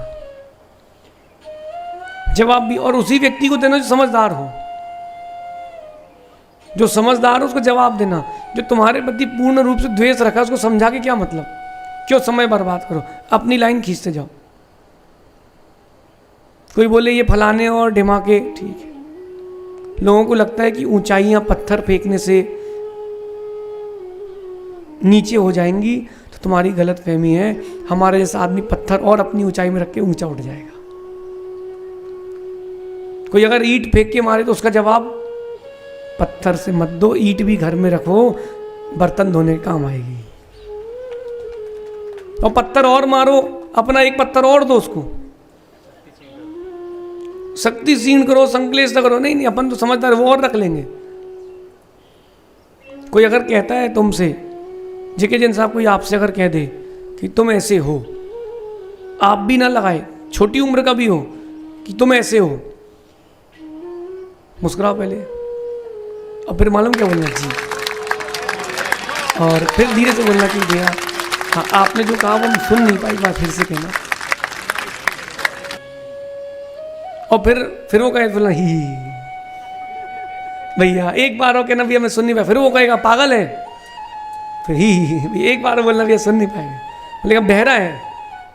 जवाब भी, और उसी व्यक्ति को देना जो समझदार हो। जो समझदार हो उसको जवाब देना। जो तुम्हारे प्रति पूर्ण रूप से द्वेष रखा उसको समझा के क्या मतलब, क्यों समय बर्बाद करो, अपनी लाइन खींचते जाओ। कोई बोले ये फलाने और ढिमाके, ठीक है, लोगों को लगता है कि ऊंचाइयां पत्थर फेंकने से नीचे हो जाएंगी, तो तुम्हारी गलत फहमी है। हमारे जैसा आदमी पत्थर और अपनी ऊंचाई में रख के ऊंचा उठ जाएगा। कोई अगर ईंट फेंक के मारे तो उसका जवाब पत्थर से मत दो, ईंट भी घर में रखो, बर्तन धोने के काम आएगी। और पत्थर और मारो, अपना एक पत्थर और दो उसको, शक्ति क्षीण करो, संकलेश न करो। नहीं नहीं, अपन तो समझदार, वो और रख लेंगे। कोई अगर कहता है तुमसे, जेके जैन साहब, कोई आपसे अगर कह दे कि तुम ऐसे हो, आप भी ना लगाए, छोटी उम्र का भी हो, कि तुम ऐसे हो, मुस्कुराओ पहले और फिर मालूम क्या बोलना जी, और फिर धीरे से बोलना कि भैया हाँ आपने जो कहा वो हम सुन नहीं पाई, बात फिर से कहना। और फिर वो कहे बोलना ही भैया, एक बार हो कहना भैया मैं सुन नहीं पाया, फिर वो कहेगा पागल है, फिर ही एक बार बोलना भैया सुन नहीं पाएगा, बोलेगा बहरा है,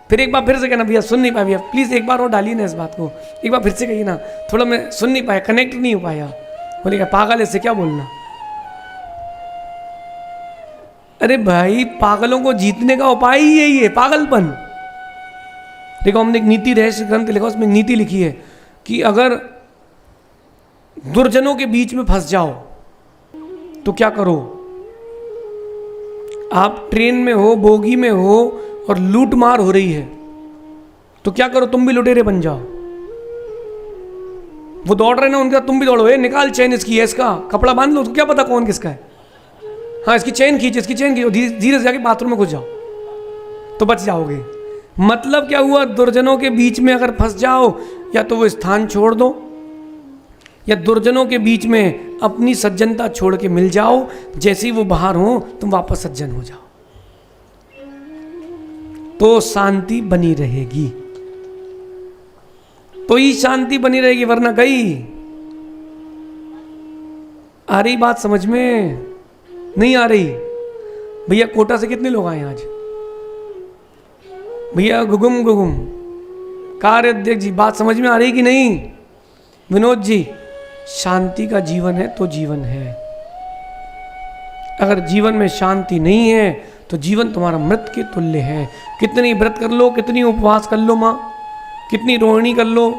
फिर एक बार फिर से कहना भैया सुन नहीं पाया, भैया प्लीज़ एक बार और डालिए ना इस बात को, एक बार फिर से कहिए ना, थोड़ा मैं सुन नहीं पाया, कनेक्ट नहीं हो पाया, बोलेगा पागल, इससे क्या बोलना। अरे भाई, पागलों को जीतने का उपाय ही यही है, पागलपन। देखो हमने एक नीति रहस्य ग्रंथ लिखा, उसमें नीति लिखी है कि अगर दुर्जनों के बीच में फंस जाओ तो क्या करो। आप ट्रेन में हो, बोगी में हो और लूट मार हो रही है, तो क्या करो, तुम भी लुटेरे बन जाओ। वो दौड़ रहे ना उनका, तुम भी दौड़ो, निकाल चेन इसकी है, इसका कपड़ा बांध लो, तो क्या पता कौन किसका है, हाँ इसकी चेन खींच, इसकी चेन खींचो, धीरे से जाके बाथरूम में घुस जाओ तो बच जाओगे। मतलब क्या हुआ, दुर्जनों के बीच में अगर फंस जाओ, या तो वो स्थान छोड़ दो, या दुर्जनों के बीच में अपनी सज्जनता छोड़ के मिल जाओ, जैसे ही वो बाहर हो तुम वापस सज्जन हो जाओ, तो शांति बनी रहेगी। तो ही शांति बनी रहेगी, वरना गई। आ रही बात समझ में? नहीं आ रही? भैया कोटा से कितने लोग आए आज? भैया गुगुम गुगुम, कार्य अध्यक्ष जी, बात समझ में आ रही कि नहीं? विनोद जी, शांति का जीवन है तो जीवन है। अगर जीवन में शांति नहीं है तो जीवन तुम्हारा मृत के तुल्य है। कितनी व्रत कर लो, कितनी उपवास कर लो माँ, कितनी रोहिणी कर लो,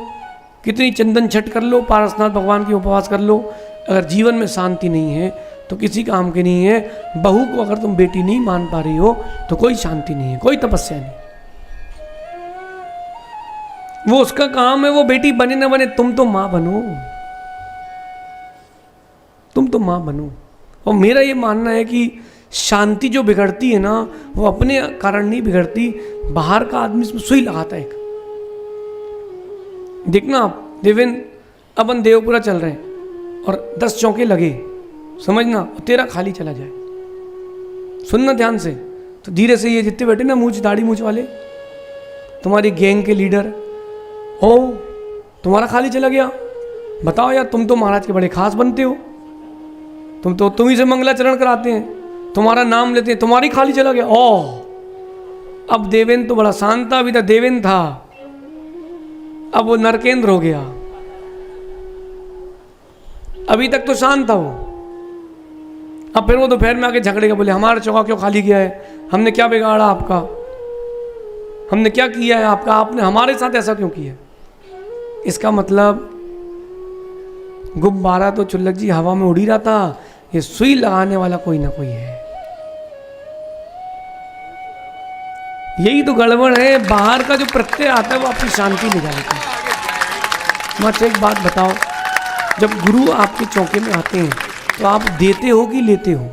कितनी चंदन छठ कर लो, पारसनाथ भगवान की उपवास कर लो, अगर जीवन में शांति नहीं है तो किसी काम की नहीं है। बहू को अगर तुम बेटी नहीं मान पा रही हो तो कोई शांति नहीं है, कोई तपस्या नहीं। वो उसका काम है, वो बेटी बने ना बने, तुम तो मां बनो, तुम तो मां बनो। और मेरा ये मानना है कि शांति जो बिगड़ती है ना, वो अपने कारण नहीं बिगड़ती, बाहर का आदमी इसमें सुई लगाता है। देखना आप, देवेंद्र, अपन देवपुरा चल रहे हैं और 10 चौके लगे, समझना, तेरा खाली चला जाए, सुनना ध्यान से, तो धीरे से ये जितने बैठे ना मूंछ, दाढ़ी मूंछ वाले, तुम्हारी गैंग के लीडर हो, तुम्हारा खाली चला गया, बताओ यार, तुम तो महाराज के बड़े खास बनते हो, तुम ही से मंगलाचरण कराते हैं, तुम्हारा नाम लेते हैं, तुम्हारी खाली चला गया। ओह, अब देवेंद्र तो बड़ा शांत था, अभी तक देवेंद्र था, अब वो नरकेंद्र हो गया। अभी तक तो शांत था वो, अब फिर वो दोपहर में आके झगड़ेगा, बोले हमारा चौका क्यों खाली गया है, हमने क्या बिगाड़ा आपका, हमने क्या किया है आपका, आपने हमारे साथ ऐसा क्यों किया। इसका मतलब गुब्बारा तो चुल्लक जी हवा में उड़ ही रहा था, ये सुई लगाने वाला कोई ना कोई है। यही तो गड़बड़ है, बाहर का जो प्रत्यय आता है वो आपकी शांति ले जाता है। मैं एक बात बताओ, जब गुरु आपके चौके में आते हैं तो आप देते हो कि लेते हो?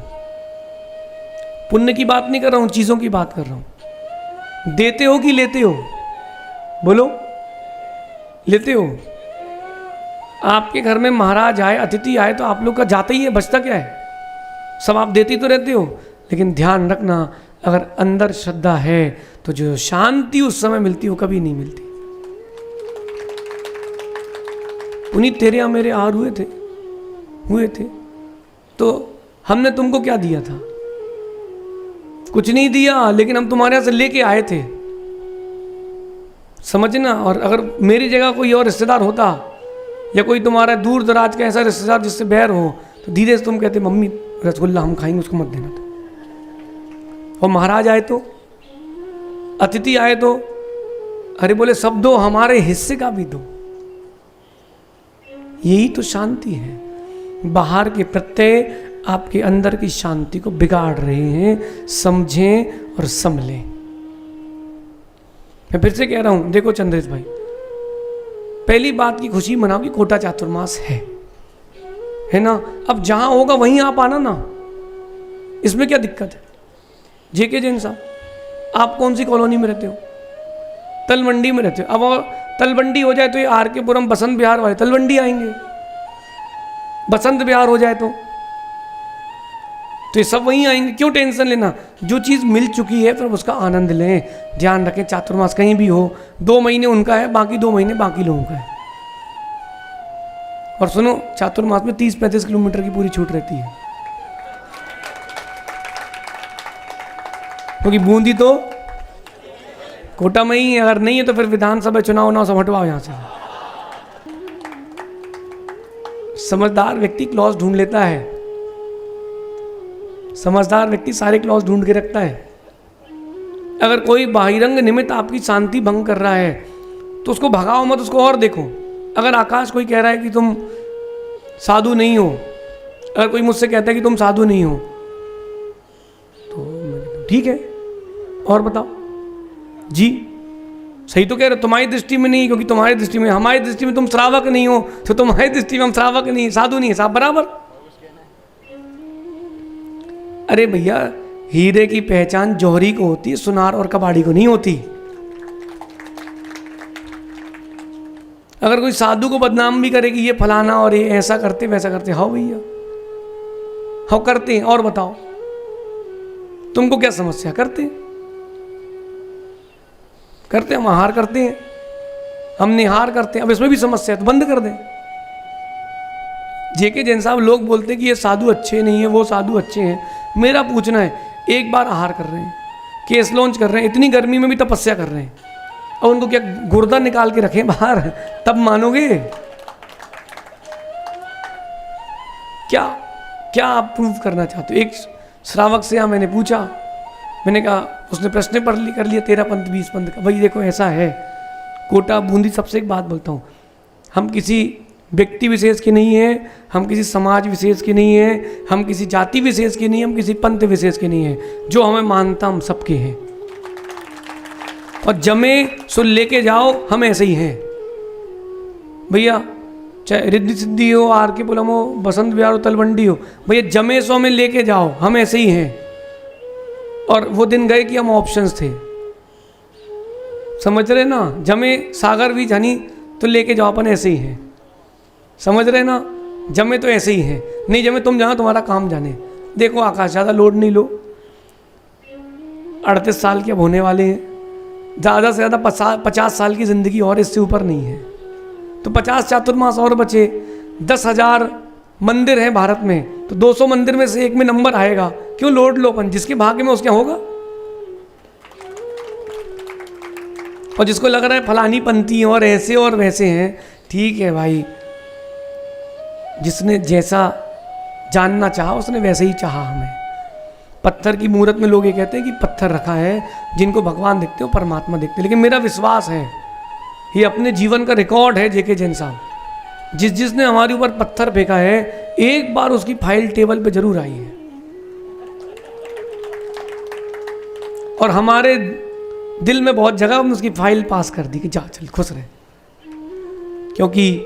पुण्य की बात नहीं कर रहा हूं, चीजों की बात कर रहा हूं। देते हो कि लेते हो? बोलो, लेते हो। आपके घर में महाराज आए, अतिथि आए, तो आप लोग का जाता ही है, बचता क्या है, सब आप देती तो रहते हो। लेकिन ध्यान रखना, अगर अंदर श्रद्धा है तो जो शांति उस समय मिलती है वो कभी नहीं मिलती। पुनीत तेरे यहाँ मेरे हार हुए थे तो हमने तुमको क्या दिया था? कुछ नहीं दिया, लेकिन हम तुम्हारे यहाँ से लेके आए थे, समझना। और अगर मेरी जगह कोई और रिश्तेदार होता या कोई तुम्हारा दूर दराज का ऐसा रिश्तेदार जिससे बैर हो, तो धीरे से तुम कहते मम्मी रसगुल्ला हम खाएंगे, उसको मत देना था। और महाराज आए तो, अतिथि आए तो, अरे बोले सब दो, हमारे हिस्से का भी दो। यही तो शांति है। बाहर के प्रत्यय आपके अंदर की शांति को बिगाड़ रहे हैं। समझें और संभलें। मैं फिर से कह रहा हूं, देखो चंद्रेश भाई, पहली बात की खुशी मनाओ कि कोटा चातुर्मास है ना। अब जहां होगा वहीं आप आना ना, इसमें क्या दिक्कत है? जेके जैन साहब, आप कौन सी कॉलोनी में रहते हो? तलवंडी में रहते हो। अब और तलवंडी हो जाए तो ये आर के पुरम बसंत विहार वाले तलवंडी आएंगे। बसंत विहार हो जाए तो ये सब वहीं आएंगे। क्यों टेंशन लेना? जो चीज़ मिल चुकी है फिर उसका आनंद लें। ध्यान रखें, चातुर्मास कहीं भी हो, 2 महीने उनका है, बाकी 2 महीने बाकी लोगों का है। और सुनो, चातुर्मास में 30-35 किलोमीटर की पूरी छूट रहती है, क्योंकि बूंदी तो कोटा में ही है। अगर नहीं है तो फिर विधानसभा चुनाव सब हटवाओ यहां से। समझदार व्यक्ति क्लॉज ढूंढ लेता है। समझदार व्यक्ति सारे क्लॉज ढूंढ के रखता है। अगर कोई बाहिरंग निमित्त आपकी शांति भंग कर रहा है तो उसको भगाओ मत, उसको और देखो। अगर आकाश कोई कह रहा है कि तुम साधु नहीं हो, अगर कोई मुझसे कहता है कि तुम साधु नहीं हो, तो ठीक है, और बताओ जी, सही तो कह रहे हो। तुम्हारी दृष्टि में नहीं, क्योंकि तुम्हारी दृष्टि में, हमारी दृष्टि में तुम श्रावक नहीं हो, तो तुम्हारी दृष्टि में हम श्रावक नहीं, साधु नहीं है, सब बराबर। अरे भैया, हीरे की पहचान जौहरी को होती है, सुनार और कबाड़ी को नहीं होती। अगर कोई साधु को बदनाम भी करे कि ये फलाना और ये ऐसा करते वैसा करते, हाँ भैया हाँ करते हैं। और बताओ तुमको क्या समस्या? करते हम आहार करते हैं, हम निहार करते हैं। अब इसमें भी समस्या है तो बंद कर दें। जेके जैन साहब, लोग बोलते हैं कि ये साधु अच्छे नहीं है, वो साधु अच्छे हैं। मेरा पूछना है, एक बार आहार कर रहे हैं, केस लॉन्च कर रहे हैं, इतनी गर्मी में भी तपस्या कर रहे हैं, और उनको क्या गुर्दा निकाल के रखें बाहर, तब मानोगे? क्या आप प्रूव करना चाहते हो? एक श्रावक से यहाँ मैंने पूछा, मैंने कहा, उसने प्रश्न कर लिया 13 पंथ 20 पंथ का। भाई देखो ऐसा है, कोटा बूंदी, सबसे एक बात बोलता हूँ, हम किसी व्यक्ति विशेष के नहीं है, हम किसी समाज विशेष के नहीं है, हम किसी जाति विशेष के नहीं है, हम किसी पंथ विशेष के नहीं है। जो हमें मानता हम सबके हैं, और जमे सो लेके जाओ, हम ऐसे ही हैं भैया। चाहे रिद्धि सिद्धि हो, आर के पुरम हो, बसंत विहार हो, तलवंडी हो, भैया जमे सो में लेके जाओ, हम ऐसे ही हैं। और वो दिन गए कि हम ऑप्शंस थे, समझ रहे ना? जमे सागर भी जानी तो लेके जाओ, अपन ऐसे ही हैं, समझ रहे ना? जमे तो ऐसे ही हैं, नहीं जमे तुम जाओ, तुम्हारा काम जाने। देखो आकाश, ज़्यादा लोड नहीं लो, 38 साल के अब होने वाले हैं, ज़्यादा से ज़्यादा 50 साल की ज़िंदगी और इससे ऊपर नहीं है। तो 50 चातुर्मास और बचे, 10,000 मंदिर हैं भारत में, तो 200 मंदिर में से एक में नंबर आएगा। क्यों लोड लो? अपन जिसके भाग्य में उसके होगा। और जिसको लग रहा है फलानी पंथी और ऐसे और वैसे हैं, ठीक है भाई, जिसने जैसा जानना चाहा उसने वैसे ही चाहा हमें। पत्थर की मूर्त में लोग ये कहते हैं कि पत्थर रखा है, जिनको भगवान देखते हो परमात्मा देखते, लेकिन मेरा विश्वास है, ये अपने जीवन का रिकॉर्ड है जेके जैन साहब, जिसने हमारे ऊपर पत्थर फेंका है, एक बार उसकी फाइल टेबल पे जरूर आई है, और हमारे दिल में बहुत जगह हमने उसकी फाइल पास कर दी कि जा चल खुश रहे। क्योंकि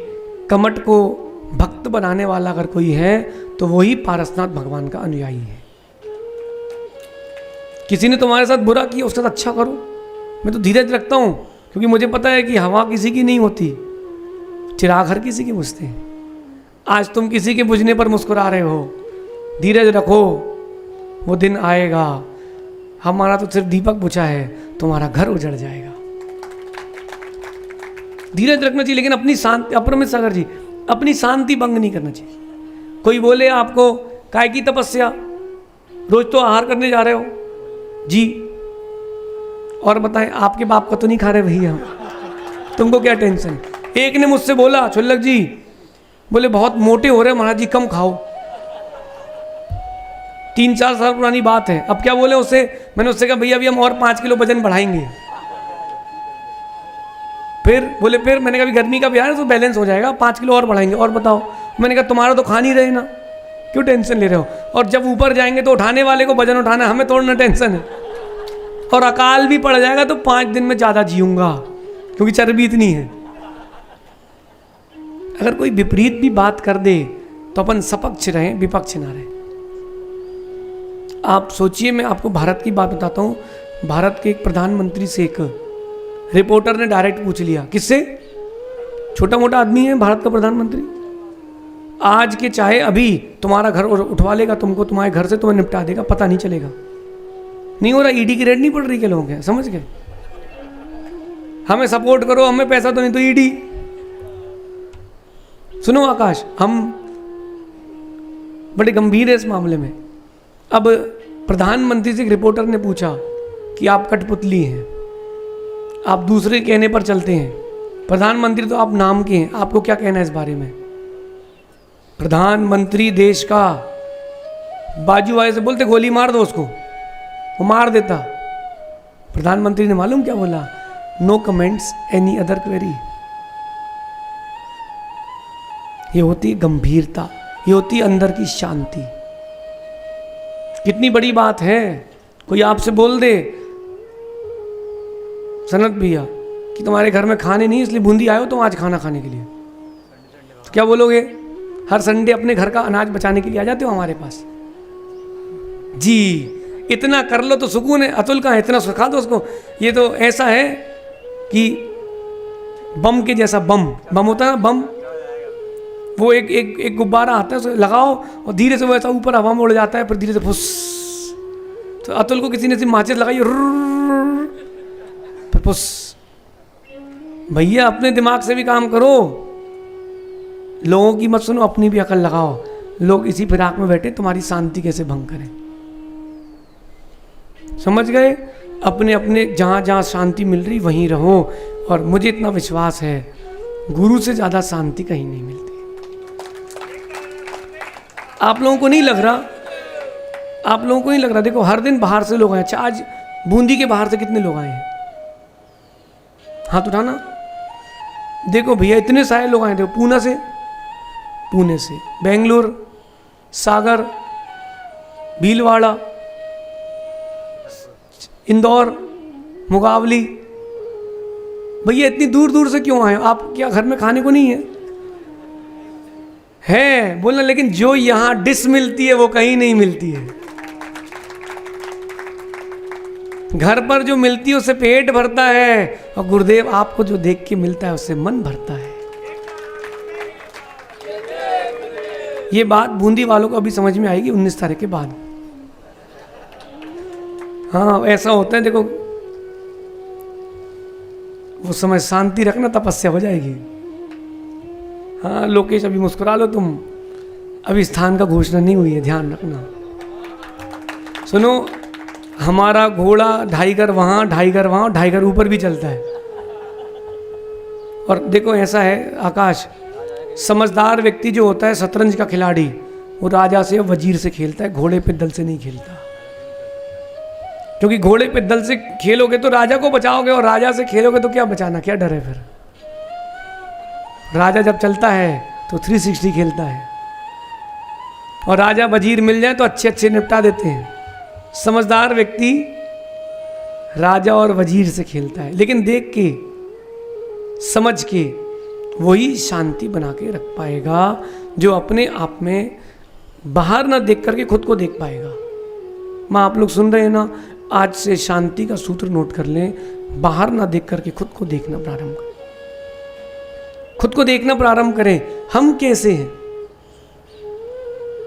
कमट को भक्त बनाने वाला अगर कोई है तो वही पारसनाथ भगवान का अनुयायी है। किसी ने तुम्हारे साथ बुरा किया, उसके साथ अच्छा करो। मैं तो धीरज रखता हूं, क्योंकि मुझे पता है कि हवा किसी की नहीं होती, चिराग हर किसी के बुझते हैं। आज तुम किसी के बुझने पर मुस्कुरा रहे हो, धीरज रखो, वो दिन आएगा। हमारा तो सिर्फ दीपक बुझा है, तुम्हारा घर उजड़ जाएगा। धीरज रखना चाहिए, लेकिन अपनी शांति। अपरमित सागर जी, अपनी शांति भंग नहीं करना चाहिए। कोई बोले आपको काय की तपस्या, रोज तो आहार करने जा रहे हो जी, और बताएं आपके बाप का तो नहीं खा रहे भैया, तुमको क्या टेंशन। एक ने मुझसे बोला छुल्लक जी, बोले बहुत मोटे हो रहे महाराज जी, कम खाओ। 3-4 साल पुरानी बात है। अब क्या बोले उससे, मैंने उससे कहा भैया अभी हम और 5 किलो वजन बढ़ाएंगे। फिर बोले, फिर मैंने कहा गर्मी का बिहार है तो बैलेंस हो जाएगा, 5 किलो और बढ़ाएंगे। और बताओ, मैंने कहा तुम्हारा तो खा नहीं रहे ना, क्यों टेंशन ले रहे हो। और जब ऊपर जाएंगे तो उठाने वाले को वजन उठाना, हमें तोड़ना टेंशन है। और अकाल भी पड़ जाएगा तो 5 दिन में ज़्यादा जीऊंगा, क्योंकि चर्बी इतनी है। अगर कोई विपरीत भी बात कर दे तो अपन सपक्ष रहें, विपक्ष ना रहें। आप सोचिए, मैं आपको भारत की बात बताता हूँ। भारत के एक प्रधानमंत्री से एक रिपोर्टर ने डायरेक्ट पूछ लिया, किससे, छोटा मोटा आदमी है भारत का प्रधानमंत्री, आज के चाहे अभी तुम्हारा घर उठवा लेगा तुमको, तुम्हारे घर से तुम्हें निपटा देगा, पता नहीं चलेगा। नहीं हो रहा, ईडी की रेड नहीं पड़ रही के लोगों के, समझ गए। हमें सपोर्ट करो, हमें पैसा तो नहीं तो ईडी। सुनो आकाश, हम बड़े गंभीर है इस मामले में। अब प्रधानमंत्री से एक रिपोर्टर ने पूछा कि आप कठपुतली हैं, आप दूसरे कहने पर चलते हैं, प्रधानमंत्री तो आप नाम के हैं, आपको क्या कहना है इस बारे में। प्रधानमंत्री देश का, बाजू वाले से बोलते गोली मार दो उसको, वो मार देता। प्रधानमंत्री ने मालूम क्या बोला, no comments, any other query. ये होती गंभीरता, ये होती अंदर की शांति। कितनी बड़ी बात है, कोई आपसे बोल दे सनत भैया कि तुम्हारे घर में खाने नहीं इसलिए बूंदी आए हो तुम आज खाना खाने के लिए, तो क्या बोलोगे। हर संडे अपने घर का अनाज बचाने के लिए आ जाते हो हमारे पास जी, इतना कर लो तो सुकून है। अतुल का इतना सुखा दो उसको। ये तो ऐसा है कि बम के जैसा, बम होता है ना, बम, वो एक गुब्बारा आता है, उसे लगाओ और धीरे से वो ऐसा ऊपर हवा में उड़ जाता है, फिर धीरे से फुस। तो अतुल को किसी ने माचिस लगाई, फिर फुस। भैया अपने दिमाग से भी काम करो, लोगों की मत सुनो, अपनी भी अकल लगाओ। लोग इसी फिराक में बैठे तुम्हारी शांति कैसे भंग करें, समझ गए। अपने अपने जहाँ जहाँ शांति मिल रही वहीं रहो। और मुझे इतना विश्वास है, गुरु से ज़्यादा शांति कहीं नहीं मिलती। आप लोगों को नहीं लग रहा, आप लोगों को नहीं लग रहा, देखो हर दिन बाहर से लोग आए। अच्छा, आज बूंदी के बाहर से कितने लोग आए हैं, हाथ उठाना। देखो भैया इतने सारे लोग आए थे, पुणे से, बेंगलुरु, सागर, भीलवाड़ा, इंदौर, मुगावली। भैया इतनी दूर दूर से क्यों आए? आप क्या घर में खाने को नहीं है बोलना, लेकिन जो यहां डिश मिलती है वो कहीं नहीं मिलती है। घर पर जो मिलती है उससे पेट भरता है, और गुरुदेव आपको जो देख के मिलता है उससे मन भरता है। ये बात बूंदी वालों को अभी समझ में आएगी 19 तारीख के बाद। हाँ ऐसा होता है, देखो वो समय शांति रखना, तपस्या हो जाएगी। हाँ लोकेश अभी मुस्कुरा लो तुम, अभी स्थान का घोषणा नहीं हुई है, ध्यान रखना। सुनो, हमारा घोड़ा 2.5 घर वहाँ, 2.5 घर वहाँ, 2.5 घर ऊपर भी चलता है। और देखो ऐसा है आकाश, समझदार व्यक्ति जो होता है, शतरंज का खिलाड़ी, वो राजा से वजीर से खेलता है, घोड़े पे दल से नहीं खेलता। क्योंकि घोड़े पे दल से खेलोगे तो राजा को बचाओगे, और राजा से खेलोगे तो क्या बचाना, क्या डर है फिर। राजा जब चलता है तो 360 खेलता है, और राजा वजीर मिल जाए तो अच्छे अच्छे निपटा देते हैं। समझदार व्यक्ति राजा और वजीर से खेलता है, लेकिन देख के समझ के वही शांति बना के रख पाएगा, जो अपने आप में बाहर ना देख करके खुद को देख पाएगा। माँ आप लोग सुन रहे हैं ना, आज से शांति का सूत्र नोट कर लें, बाहर ना देख करके खुद को देखना प्रारंभ करें, खुद को देखना प्रारंभ करें। हम कैसे हैं,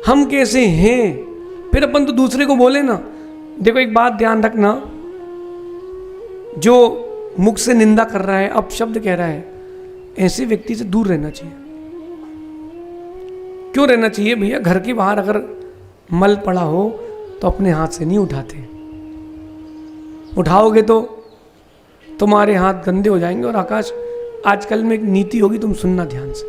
हम कैसे हैं, फिर अपन तो दूसरे को बोले ना। देखो एक बात ध्यान रखना, जो मुख से निंदा कर रहा है, अपशब्द कह रहा है, ऐसे व्यक्ति से दूर रहना चाहिए। क्यों रहना चाहिए भैया? घर के बाहर अगर मल पड़ा हो तो अपने हाथ से नहीं उठाते, उठाओगे तो तुम्हारे हाथ गंदे हो जाएंगे। और आकाश, आजकल में एक नीति होगी, तुम सुनना ध्यान से,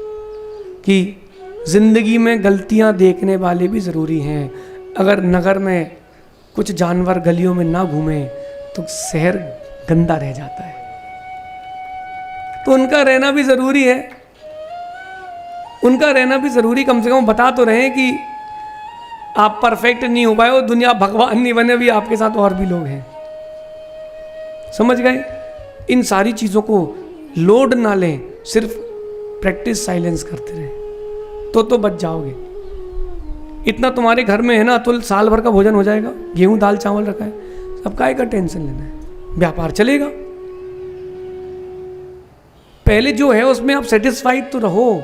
कि जिंदगी में गलतियां देखने वाले भी ज़रूरी हैं। अगर नगर में कुछ जानवर गलियों में ना घूमे तो शहर गंदा रह जाता है, तो उनका रहना भी ज़रूरी है, उनका रहना भी ज़रूरी। कम से कम बता तो रहे कि आप परफेक्ट नहीं हो पाए हो, दुनिया भगवान नहीं बने, भी आपके साथ और भी लोग हैं। समझ गए? इन सारी चीज़ों को लोड ना लें, सिर्फ प्रैक्टिस साइलेंस करते रहें तो बच जाओगे। इतना तुम्हारे घर में है ना, तो साल भर का भोजन हो जाएगा। गेहूं दाल चावल रखा है, अब काहे का टेंशन लेना है, व्यापार चलेगा। पहले जो है उसमें आप सेटिस्फाइड तो रहो।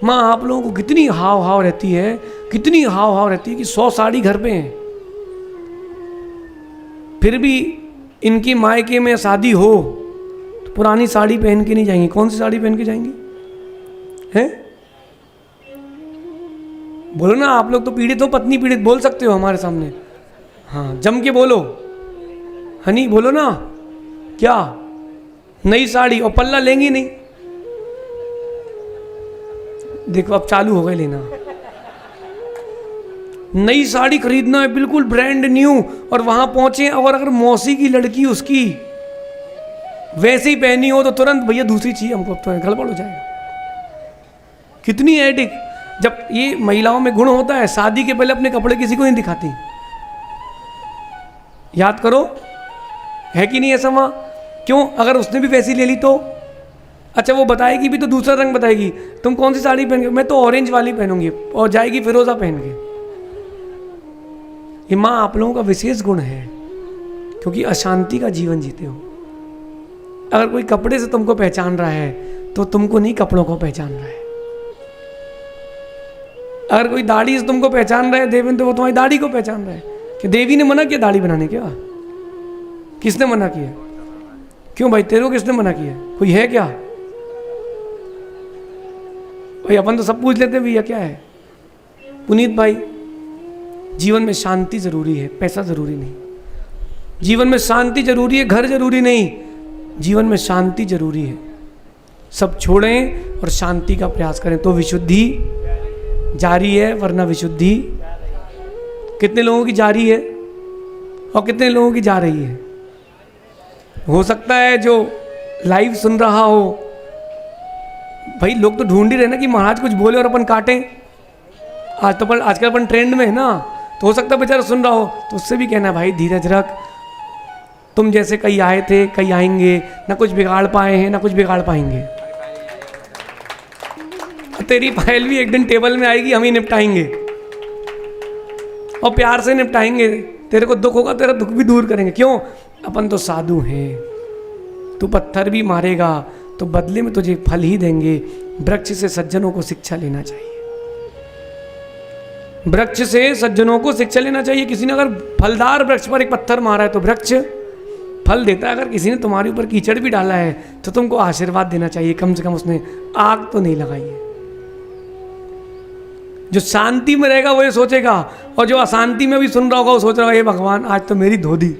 माँ आप लोगों को कितनी हाव हाव रहती है, कितनी हाव हाव रहती है कि 100 साड़ी घर पे हैं, फिर भी इनकी मायके में शादी हो तो पुरानी साड़ी पहन के नहीं जाएंगी। कौन सी साड़ी पहन के जाएंगी? हैं? बोलो ना, आप लोग तो पीड़ित हो, पत्नी पीड़ित, बोल सकते हो हमारे सामने। हाँ, जम के बोलो, हनी बोलो ना। क्या नई साड़ी और पल्ला लेंगी नहीं? देखो अब चालू हो गए लेना। नई साड़ी खरीदना है बिल्कुल ब्रांड न्यू, और वहां पहुंचे और अगर मौसी की लड़की उसकी वैसे ही पहनी हो तो तुरंत भैया दूसरी चाहिए हमको, अब तो गड़बड़ हो जाएगा। कितनी एडिक। जब ये महिलाओं में गुण होता है, शादी के पहले अपने कपड़े किसी को नहीं दिखाती। याद करो, है कि नहीं ऐसा वहां? क्यों? अगर उसने भी वैसी ले ली तो अच्छा, वो बताएगी भी तो दूसरा रंग बताएगी। तुम कौन सी साड़ी पहन के? मैं तो ऑरेंज वाली पहनूंगी, और जाएगी फिरोजा पहन के। ये माँ आप लोगों का विशेष गुण है, क्योंकि अशांति का जीवन जीते हो। अगर कोई कपड़े से तुमको पहचान रहा है तो तुमको नहीं, कपड़ों को पहचान रहा है। अगर कोई दाढ़ी से तुमको पहचान रहा है देवेंद्र, तो वो तुम्हारी दाढ़ी को पहचान रहा है। कि देवी ने मना किया दाढ़ी बनाने? क्या किसने मना किया? क्यों भाई, तेरे को किसने मना किया? कोई है क्या भाई? अपन तो सब पूछ लेते हैं भैया क्या है। पुनीत भाई, जीवन में शांति जरूरी है, पैसा जरूरी नहीं। जीवन में शांति जरूरी है, घर जरूरी नहीं। जीवन में शांति जरूरी है। सब छोड़ें और शांति का प्रयास करें तो विशुद्धि जारी है, वरना विशुद्धि कितने लोगों की जारी है और कितने लोगों की जा रही है। हो सकता है जो लाइव सुन रहा हो, भाई लोग तो ढूंढ ही रहे ना कि महाराज कुछ बोले और अपन काटें। आजकल अपन ट्रेंड में है ना, तो हो सकता है बेचारा सुन रहा हो, तो उससे भी कहना भाई धीरज रख, तुम जैसे कई आए थे कई आएंगे, ना कुछ बिगाड़ पाए हैं ना कुछ बिगाड़ पाएंगे। तेरी फाइल भी एक दिन टेबल में आएगी, हम ही निपटाएंगे और प्यार से निपटाएंगे। तेरे को दुख होगा, तेरा दुख भी दूर करेंगे। क्यों? अपन तो साधु हैं। तू पत्थर भी मारेगा तो बदले में तुझे फल ही देंगे। वृक्ष से सज्जनों को शिक्षा लेना चाहिए, वृक्ष से सज्जनों को शिक्षा लेना चाहिए। किसी ने अगर फलदार वृक्ष पर एक पत्थर मारा है तो वृक्ष फल देता है। अगर किसी ने तुम्हारे ऊपर कीचड़ भी डाला है तो तुमको आशीर्वाद देना चाहिए, कम से कम उसने आग तो नहीं लगाई है। जो शांति में रहेगा वो ये सोचेगा, और जो अशांति में भी सुन रहा होगा वो सोच रहा होगा ये भगवान आज तो मेरी धो दी।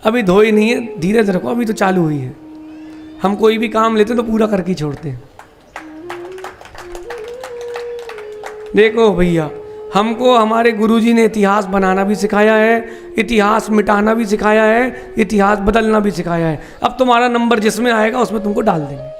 अभी धो ही नहीं है, धीरज रखो, अभी तो चालू हुई है। हम कोई भी काम लेते तो पूरा करके छोड़ते हैं। देखो भैया, हमको हमारे गुरुजी ने इतिहास बनाना भी सिखाया है, इतिहास मिटाना भी सिखाया है, इतिहास बदलना भी सिखाया है। अब तुम्हारा नंबर जिसमें आएगा उसमें तुमको डाल देंगे।